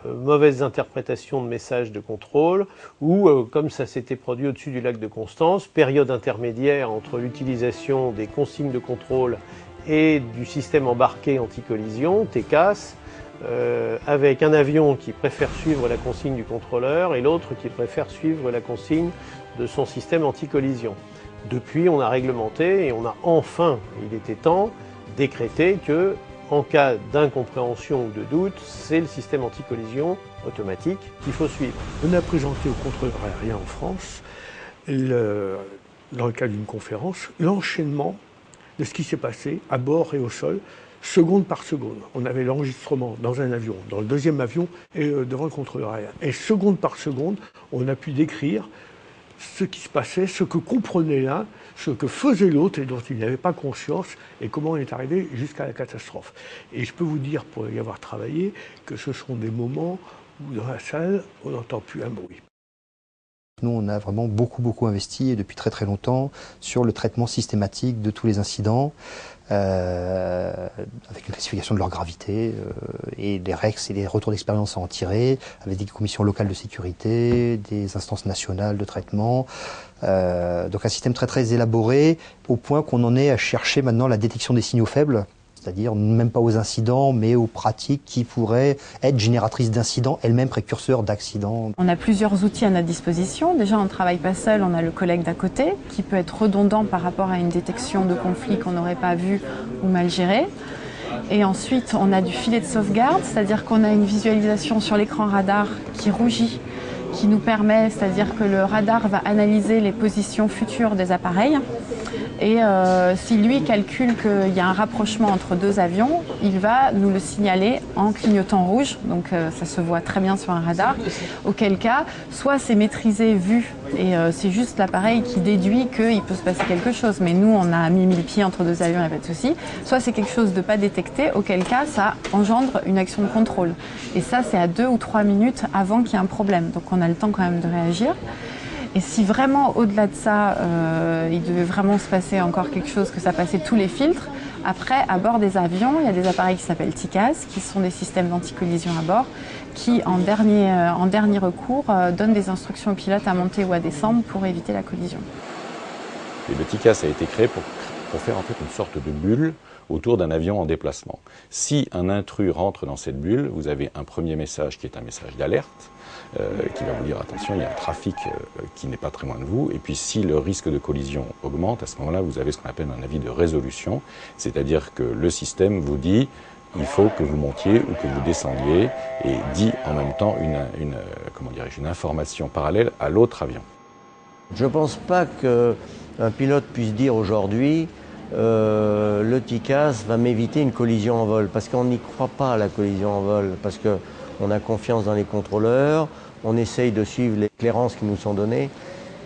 mauvaises interprétations de messages de contrôle, ou comme ça s'était produit au-dessus du lac de Constance, période intermédiaire entre l'utilisation des consignes de contrôle et du système embarqué anti-collision, TCAS, avec un avion qui préfère suivre la consigne du contrôleur et l'autre qui préfère suivre la consigne de son système anti-collision. Depuis, on a réglementé et on a enfin, il était temps, décrété que en cas d'incompréhension ou de doute, c'est le système anti-collision automatique qu'il faut suivre. On a présenté au contrôleur aérien en France, dans le cadre d'une conférence, l'enchaînement de ce qui s'est passé à bord et au sol, seconde par seconde. On avait l'enregistrement dans un avion, dans le deuxième avion et devant le contrôleur aérien. Et seconde par seconde, on a pu décrire ce qui se passait, ce que comprenait l'un, ce que faisait l'autre et dont il n'avait pas conscience et comment on est arrivé jusqu'à la catastrophe. Et je peux vous dire, pour y avoir travaillé, que ce sont des moments où dans la salle, on n'entend plus un bruit. Nous, on a vraiment beaucoup investi et depuis très longtemps sur le traitement systématique de tous les incidents, avec une classification de leur gravité et des règles et des retours d'expérience à en tirer, avec des commissions locales de sécurité, des instances nationales de traitement. Donc un système très élaboré, au point qu'on en est à chercher maintenant la détection des signaux faibles, c'est-à-dire même pas aux incidents, mais aux pratiques qui pourraient être génératrices d'incidents, elles-mêmes précurseurs d'accidents. On a plusieurs outils à notre disposition. Déjà, on ne travaille pas seul, on a le collègue d'à côté, qui peut être redondant par rapport à une détection de conflit qu'on n'aurait pas vu ou mal géré. Et ensuite, on a du filet de sauvegarde, c'est-à-dire qu'on a une visualisation sur l'écran radar qui rougit, qui nous permet, c'est-à-dire que le radar va analyser les positions futures des appareils. Et si lui calcule qu'il y a un rapprochement entre deux avions, il va nous le signaler en clignotant rouge, donc ça se voit très bien sur un radar, auquel cas, soit c'est maîtrisé, vu, et c'est juste l'appareil qui déduit qu'il peut se passer quelque chose, mais nous on a mis 1000 pieds entre deux avions, il n'y a pas de souci, soit c'est quelque chose de pas détecté, auquel cas ça engendre une action de contrôle. Et ça c'est à 2 ou 3 minutes avant qu'il y ait un problème, donc on a le temps quand même de réagir. Et si vraiment, au-delà de ça, il devait vraiment se passer encore quelque chose, que ça passait tous les filtres, après, à bord des avions, il y a des appareils qui s'appellent TCAS, qui sont des systèmes d'anti-collision à bord, qui, en dernier recours, donnent des instructions aux pilotes à monter ou à descendre pour éviter la collision. Et le TCAS a été créé pour pour faire en fait une sorte de bulle autour d'un avion en déplacement. Si un intrus rentre dans cette bulle, vous avez un premier message qui est un message d'alerte, qui va vous dire attention, il y a un trafic qui n'est pas très loin de vous. Et puis si le risque de collision augmente, à ce moment-là, vous avez ce qu'on appelle un avis de résolution, c'est-à-dire que le système vous dit il faut que vous montiez ou que vous descendiez et dit en même temps une information parallèle à l'autre avion. Je ne pense pas qu'un pilote puisse dire aujourd'hui le TICAS va m'éviter une collision en vol, parce qu'on n'y croit pas à la collision en vol, parce qu'on a confiance dans les contrôleurs, on essaye de suivre les clairances qui nous sont données.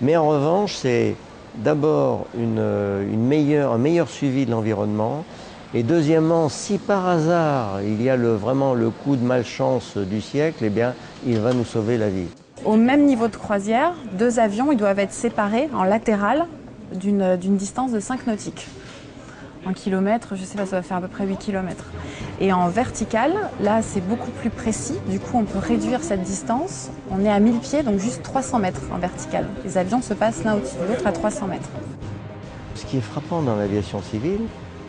Mais en revanche, c'est d'abord un meilleur suivi de l'environnement. Et deuxièmement, si par hasard il y a vraiment le coup de malchance du siècle, eh bien, il va nous sauver la vie. Au même niveau de croisière, deux avions ils doivent être séparés en latéral d'une distance de 5 nautiques. En kilomètres, je ne sais pas, ça va faire à peu près 8 km. Et en vertical, là c'est beaucoup plus précis, du coup on peut réduire cette distance. On est à 1000 pieds, donc juste 300 mètres en vertical. Les avions se passent l'un au-dessus de l'autre à 300 mètres. Ce qui est frappant dans l'aviation civile,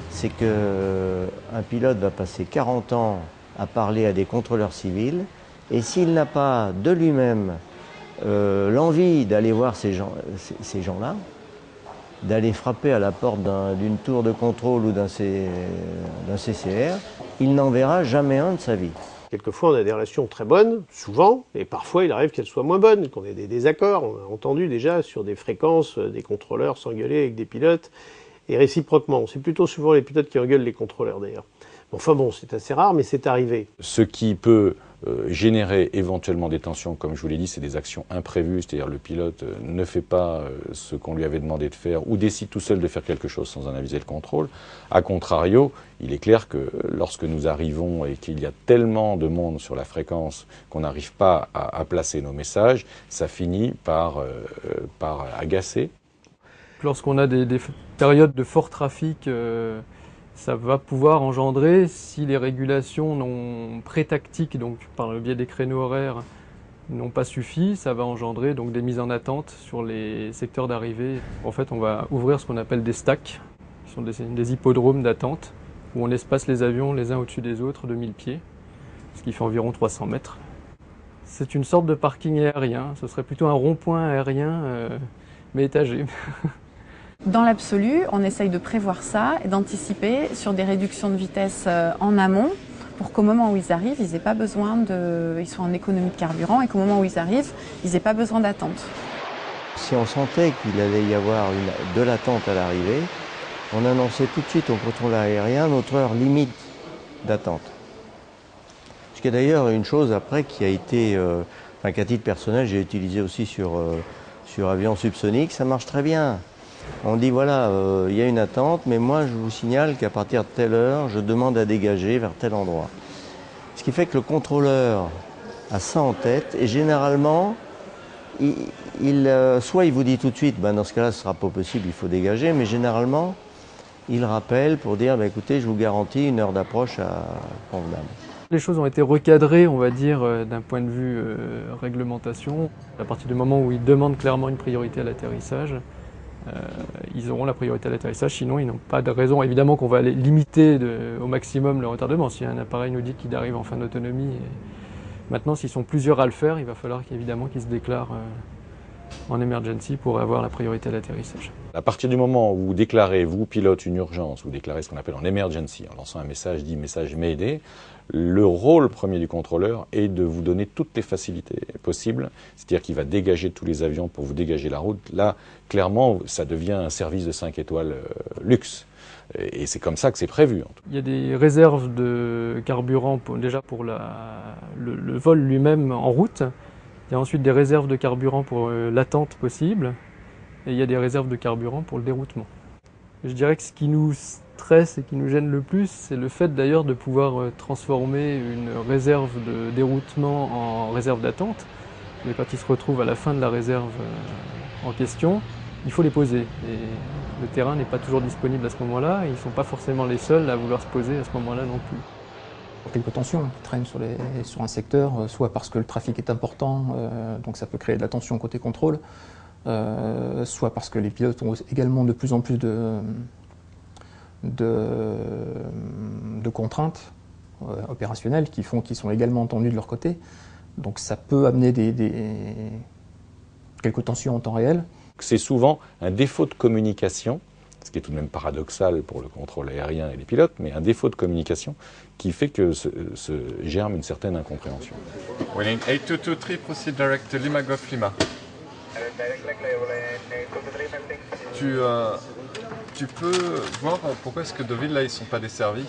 c'est qu'un pilote va passer 40 ans à parler à des contrôleurs civils, et s'il n'a pas de lui-même l'envie d'aller voir ces gens-là, d'aller frapper à la porte d'une tour de contrôle ou d'un CCR, il n'en verra jamais un de sa vie. Quelquefois, on a des relations très bonnes, souvent, et parfois, il arrive qu'elles soient moins bonnes, qu'on ait des désaccords. On a entendu déjà sur des fréquences des contrôleurs s'engueuler avec des pilotes, et réciproquement. C'est plutôt souvent les pilotes qui engueulent les contrôleurs, d'ailleurs. Enfin bon, c'est assez rare, mais c'est arrivé. Ce qui peut générer éventuellement des tensions, comme je vous l'ai dit, c'est des actions imprévues, c'est-à-dire le pilote ne fait pas ce qu'on lui avait demandé de faire ou décide tout seul de faire quelque chose sans en aviser le contrôle. A contrario, il est clair que lorsque nous arrivons et qu'il y a tellement de monde sur la fréquence qu'on n'arrive pas à placer nos messages, ça finit par agacer. Lorsqu'on a des périodes de fort trafic, ça va pouvoir engendrer, si les régulations pré-tactiques, donc par le biais des créneaux horaires, n'ont pas suffi, ça va engendrer donc des mises en attente sur les secteurs d'arrivée. En fait, on va ouvrir ce qu'on appelle des stacks, qui sont des hippodromes d'attente, où on espace les avions les uns au-dessus des autres de 1000 pieds, ce qui fait environ 300 mètres. C'est une sorte de parking aérien, ce serait plutôt un rond-point aérien, mais étagé. Dans l'absolu, on essaye de prévoir ça et d'anticiper sur des réductions de vitesse en amont pour qu'au moment où ils arrivent, ils n'aient pas besoin ils soient en économie de carburant et qu'au moment où ils arrivent, ils n'aient pas besoin d'attente. Si on sentait qu'il allait y avoir de l'attente à l'arrivée, on annonçait tout de suite au contrôle aérien notre heure limite d'attente. Ce qui est d'ailleurs une chose après qui a été, qu'à titre personnel, j'ai utilisé aussi sur avions subsoniques, ça marche très bien. On dit voilà, il y a une attente, mais moi je vous signale qu'à partir de telle heure, je demande à dégager vers tel endroit. Ce qui fait que le contrôleur a ça en tête et généralement, soit il vous dit tout de suite, dans ce cas-là ce ne sera pas possible, il faut dégager, mais généralement il rappelle pour dire écoutez, je vous garantis une heure d'approche convenable. Les choses ont été recadrées, on va dire, d'un point de vue réglementation. À partir du moment où ils demandent clairement une priorité à l'atterrissage, ils auront la priorité à l'atterrissage, sinon ils n'ont pas de raison. Évidemment qu'on va aller limiter au maximum le retardement. Si un appareil nous dit qu'il arrive en fin d'autonomie, maintenant s'ils sont plusieurs à le faire, il va falloir évidemment qu'ils se déclarent en emergency pour avoir la priorité à l'atterrissage. À partir du moment où vous déclarez, vous pilote, une urgence, vous déclarez ce qu'on appelle en emergency, en lançant un message dit message Mayday, le rôle premier du contrôleur est de vous donner toutes les facilités possibles, c'est-à-dire qu'il va dégager tous les avions pour vous dégager la route. Là, clairement, ça devient un service de 5 étoiles luxe. Et c'est comme ça que c'est prévu. Il y a des réserves de carburant déjà pour le vol lui-même en route. Il y a ensuite des réserves de carburant pour l'attente possible. Et il y a des réserves de carburant pour le déroutement. Je dirais que ce qui nous stresse et qui nous gêne le plus, c'est le fait d'ailleurs de pouvoir transformer une réserve de déroutement en réserve d'attente. Mais quand ils se retrouvent à la fin de la réserve en question, il faut les poser. Et le terrain n'est pas toujours disponible à ce moment-là. Ils ne sont pas forcément les seuls à vouloir se poser à ce moment-là non plus. Quelques tensions qui traînent sur un secteur, soit parce que le trafic est important, donc ça peut créer de la tension côté contrôle, soit parce que les pilotes ont également de plus en plus de contraintes opérationnelles qui font qu'ils sont également entendus de leur côté. Donc ça peut amener quelques tensions en temps réel. C'est souvent un défaut de communication, ce qui est tout de même paradoxal pour le contrôle aérien et les pilotes, mais un défaut de communication qui fait que se germe une certaine incompréhension. Winning 8223, proceed direct to Lima Golf Lima. Tu peux voir pourquoi est-ce que Deauville, là, ils ne sont pas desservis?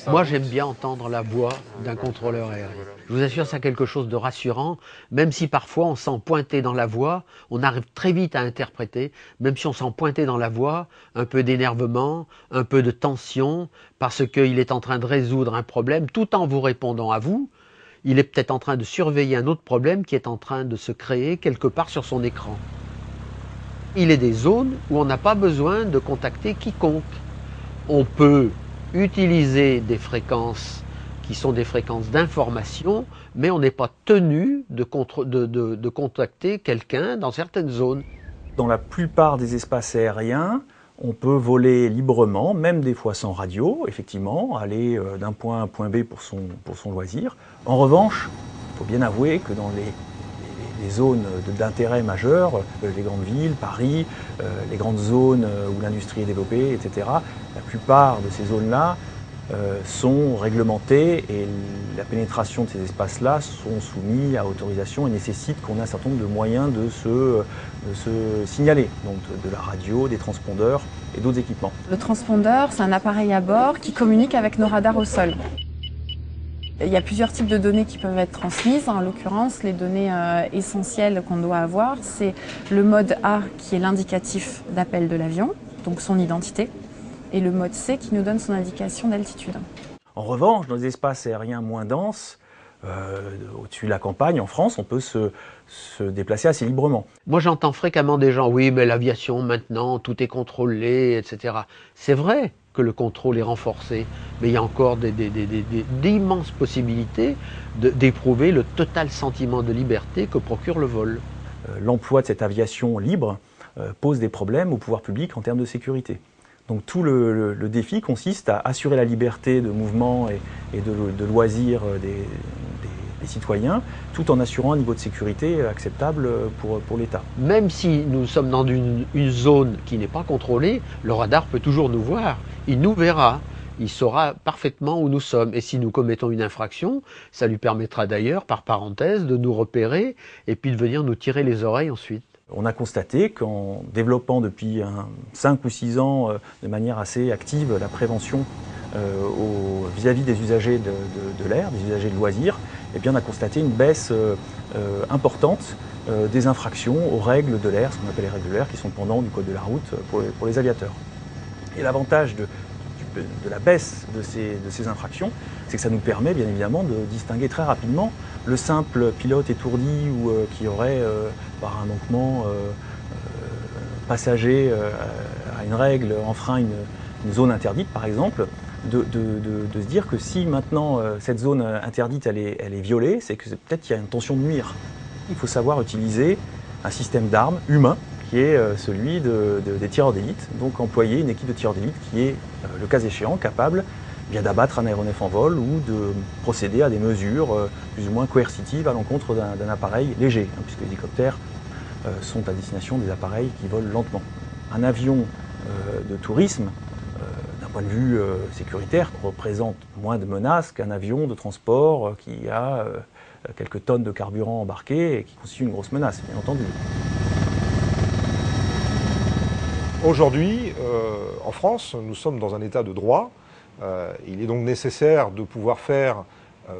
Moi, j'aime bien entendre la voix d'un contrôleur aérien. Je vous assure, c'est quelque chose de rassurant, même si parfois on sent pointer dans la voix, on arrive très vite à interpréter, même si on sent pointer dans la voix un peu d'énervement, un peu de tension, parce qu'il est en train de résoudre un problème, tout en vous répondant à vous. Il est peut-être en train de surveiller un autre problème qui est en train de se créer quelque part sur son écran. Il est des zones où on n'a pas besoin de contacter quiconque. On peut utiliser des fréquences qui sont des fréquences d'information, mais on n'est pas tenu de contacter quelqu'un dans certaines zones. Dans la plupart des espaces aériens, on peut voler librement, même des fois sans radio, effectivement, aller d'un point A à un point B pour son loisir. En revanche, il faut bien avouer que dans les zones d'intérêt majeur, les grandes villes, Paris, les grandes zones où l'industrie est développée, etc., la plupart de ces zones-là sont réglementées et la pénétration de ces espaces-là sont soumis à autorisation et nécessitent qu'on ait un certain nombre de moyens de se signaler, donc de la radio, des transpondeurs et d'autres équipements. Le transpondeur, c'est un appareil à bord qui communique avec nos radars au sol. Il y a plusieurs types de données qui peuvent être transmises. En l'occurrence, les données essentielles qu'on doit avoir, c'est le mode A qui est l'indicatif d'appel de l'avion, donc son identité, et le mode C qui nous donne son indication d'altitude. En revanche, dans les espaces aériens moins denses, au-dessus de la campagne, en France, on peut se déplacer assez librement. Moi, j'entends fréquemment des gens, oui, mais l'aviation, maintenant, tout est contrôlé, etc. C'est vrai que le contrôle est renforcé, mais il y a encore d'immenses possibilités d'éprouver le total sentiment de liberté que procure le vol. L'emploi de cette aviation libre pose des problèmes au pouvoir public en termes de sécurité. Donc tout le défi consiste à assurer la liberté de mouvement et de loisirs des citoyens, tout en assurant un niveau de sécurité acceptable pour l'État. Même si nous sommes dans une zone qui n'est pas contrôlée, le radar peut toujours nous voir. Il nous verra, il saura parfaitement où nous sommes. Et si nous commettons une infraction, ça lui permettra d'ailleurs, par parenthèse, de nous repérer et puis de venir nous tirer les oreilles ensuite. On a constaté qu'en développant depuis 5 ou 6 ans de manière assez active la prévention vis-à-vis des usagers de l'air, des usagers de loisirs, eh bien on a constaté une baisse importante des infractions aux règles de l'air, ce qu'on appelle les règles de l'air, qui sont pendant du code de la route pour les aviateurs. Et l'avantage de la baisse de ces infractions, c'est que ça nous permet bien évidemment de distinguer très rapidement le simple pilote étourdi ou qui aurait, par un manquement passager à une règle, enfreint une zone interdite par exemple, de se dire que si maintenant cette zone interdite elle est violée, c'est que peut-être qu'il y a une intention de nuire. Il faut savoir utiliser un système d'armes humain qui est celui des tireurs d'élite, donc employer une équipe de tireurs d'élite qui est, le cas échéant, capable bien d'abattre un aéronef en vol ou de procéder à des mesures plus ou moins coercitives à l'encontre d'un appareil léger, puisque les hélicoptères sont à destination des appareils qui volent lentement. Un avion de tourisme, d'un point de vue sécuritaire, représente moins de menaces qu'un avion de transport qui a quelques tonnes de carburant embarqué et qui constitue une grosse menace, bien entendu. Aujourd'hui, en France, nous sommes dans un état de droit. Il est donc nécessaire de pouvoir faire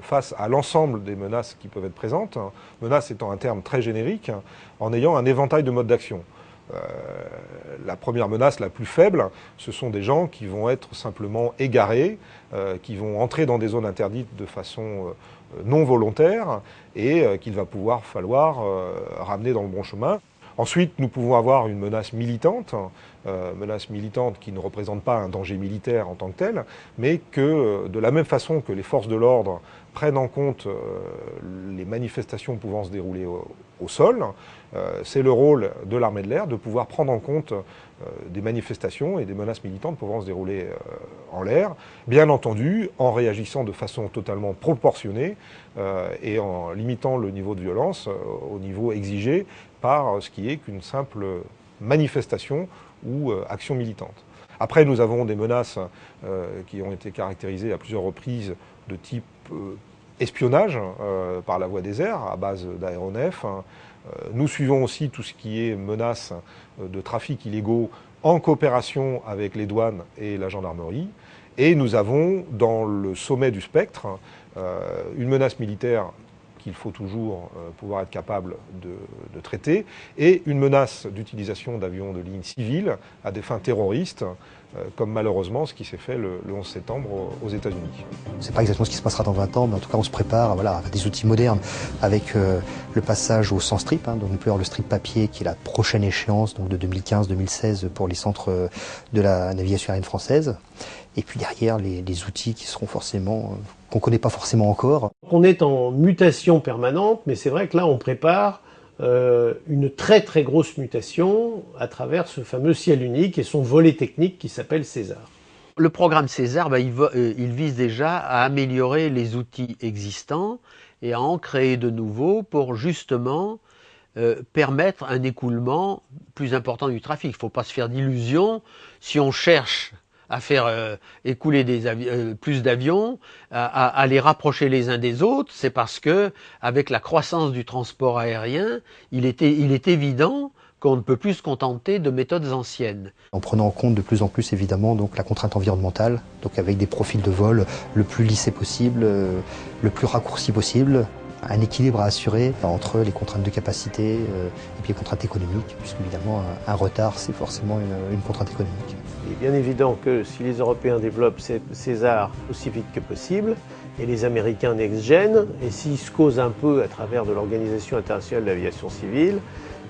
face à l'ensemble des menaces qui peuvent être présentes, menace étant un terme très générique, en ayant un éventail de modes d'action. La première menace, la plus faible, ce sont des gens qui vont être simplement égarés, qui vont entrer dans des zones interdites de façon non volontaire et qu'il va falloir ramener dans le bon chemin. Ensuite, nous pouvons avoir une menace militante menace militante qui ne représente pas un danger militaire en tant que tel, mais que de la même façon que les forces de l'ordre prennent en compte les manifestations pouvant se dérouler au sol, c'est le rôle de l'armée de l'air de pouvoir prendre en compte des manifestations et des menaces militantes pouvant se dérouler en l'air, bien entendu en réagissant de façon totalement proportionnée et en limitant le niveau de violence au niveau exigé par ce qui est qu'une simple manifestation ou action militante. Après, nous avons des menaces qui ont été caractérisées à plusieurs reprises de type espionnage par la voie des airs à base d'aéronefs. Nous suivons aussi tout ce qui est menace de trafic illégaux en coopération avec les douanes et la gendarmerie. Et nous avons dans le sommet du spectre une menace militaire qu'il faut toujours pouvoir être capable de traiter, et une menace d'utilisation d'avions de ligne civile à des fins terroristes, comme malheureusement ce qui s'est fait le 11 septembre aux États-Unis. C'est pas exactement ce qui se passera dans 20 ans, mais en tout cas on se prépare à des outils modernes avec le passage au sans strip, donc on peut avoir le strip papier qui est la prochaine échéance, donc de 2015-2016 pour les centres de la navigation aérienne française. Et puis derrière, les outils qui seront forcément, qu'on ne connaît pas forcément encore. On est en mutation permanente, mais c'est vrai que là, on prépare une très très grosse mutation à travers ce fameux ciel unique et son volet technique qui s'appelle César. Le programme César, il vise déjà à améliorer les outils existants et à en créer de nouveaux pour justement permettre un écoulement plus important du trafic. Il ne faut pas se faire d'illusions. Si on cherche à faire écouler plus d'avions, à les rapprocher les uns des autres, c'est parce que, avec la croissance du transport aérien, il est évident qu'on ne peut plus se contenter de méthodes anciennes. En prenant en compte de plus en plus évidemment donc la contrainte environnementale, donc avec des profils de vol le plus lissés possible, le plus raccourci possible, un équilibre à assurer entre les contraintes de capacité et puis les contraintes économiques, puisque évidemment un retard c'est forcément une contrainte économique. Il est bien évident que si les Européens développent César aussi vite que possible, et les Américains NextGen, et s'ils se causent un peu à travers de l'Organisation internationale de l'aviation civile,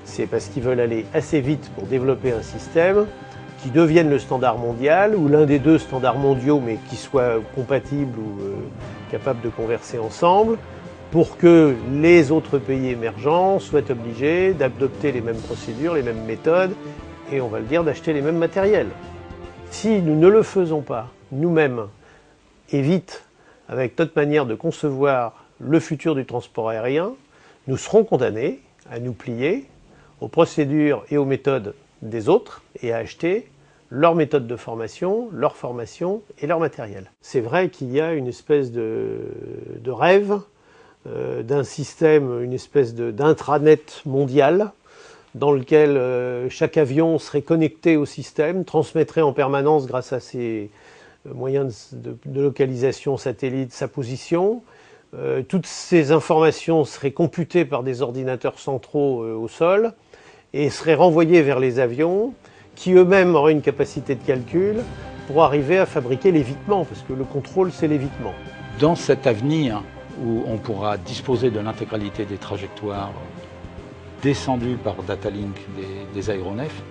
c'est parce qu'ils veulent aller assez vite pour développer un système qui devienne le standard mondial, ou l'un des deux standards mondiaux, mais qui soit compatible ou capable de converser ensemble, pour que les autres pays émergents soient obligés d'adopter les mêmes procédures, les mêmes méthodes, et on va le dire, d'acheter les mêmes matériels. Si nous ne le faisons pas nous-mêmes, et vite, avec notre manière de concevoir le futur du transport aérien, nous serons condamnés à nous plier aux procédures et aux méthodes des autres et à acheter leurs méthodes de formation, leur formation et leur matériel. C'est vrai qu'il y a une espèce de rêve d'un système, une espèce d'intranet mondial dans lequel chaque avion serait connecté au système, transmettrait en permanence grâce à ses moyens de localisation satellite sa position. Toutes ces informations seraient computées par des ordinateurs centraux au sol et seraient renvoyées vers les avions qui eux-mêmes auraient une capacité de calcul pour arriver à fabriquer l'évitement, parce que le contrôle c'est l'évitement. Dans cet avenir où on pourra disposer de l'intégralité des trajectoires descendues par datalink des aéronefs,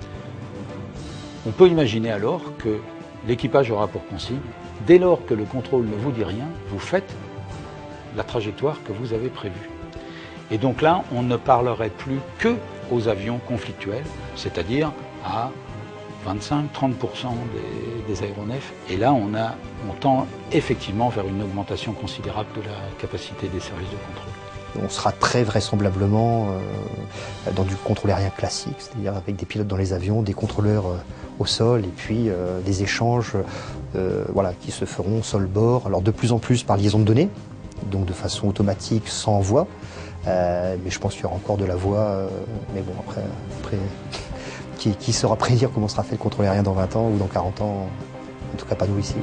on peut imaginer alors que l'équipage aura pour consigne, dès lors que le contrôle ne vous dit rien, vous faites la trajectoire que vous avez prévue. Et donc là, on ne parlerait plus que aux avions conflictuels, c'est-à-dire à 25-30% des aéronefs. Et là, on tend effectivement vers une augmentation considérable de la capacité des services de contrôle. On sera très vraisemblablement dans du contrôle aérien classique, c'est-à-dire avec des pilotes dans les avions, des contrôleurs au sol et puis des échanges qui se feront sol-bord. Alors de plus en plus par liaison de données, donc de façon automatique, sans voix. Mais je pense qu'il y aura encore de la voix. Mais bon, après qui saura prédire comment sera fait le contrôle aérien dans 20 ans ou dans 40 ans, en tout cas pas nous ici.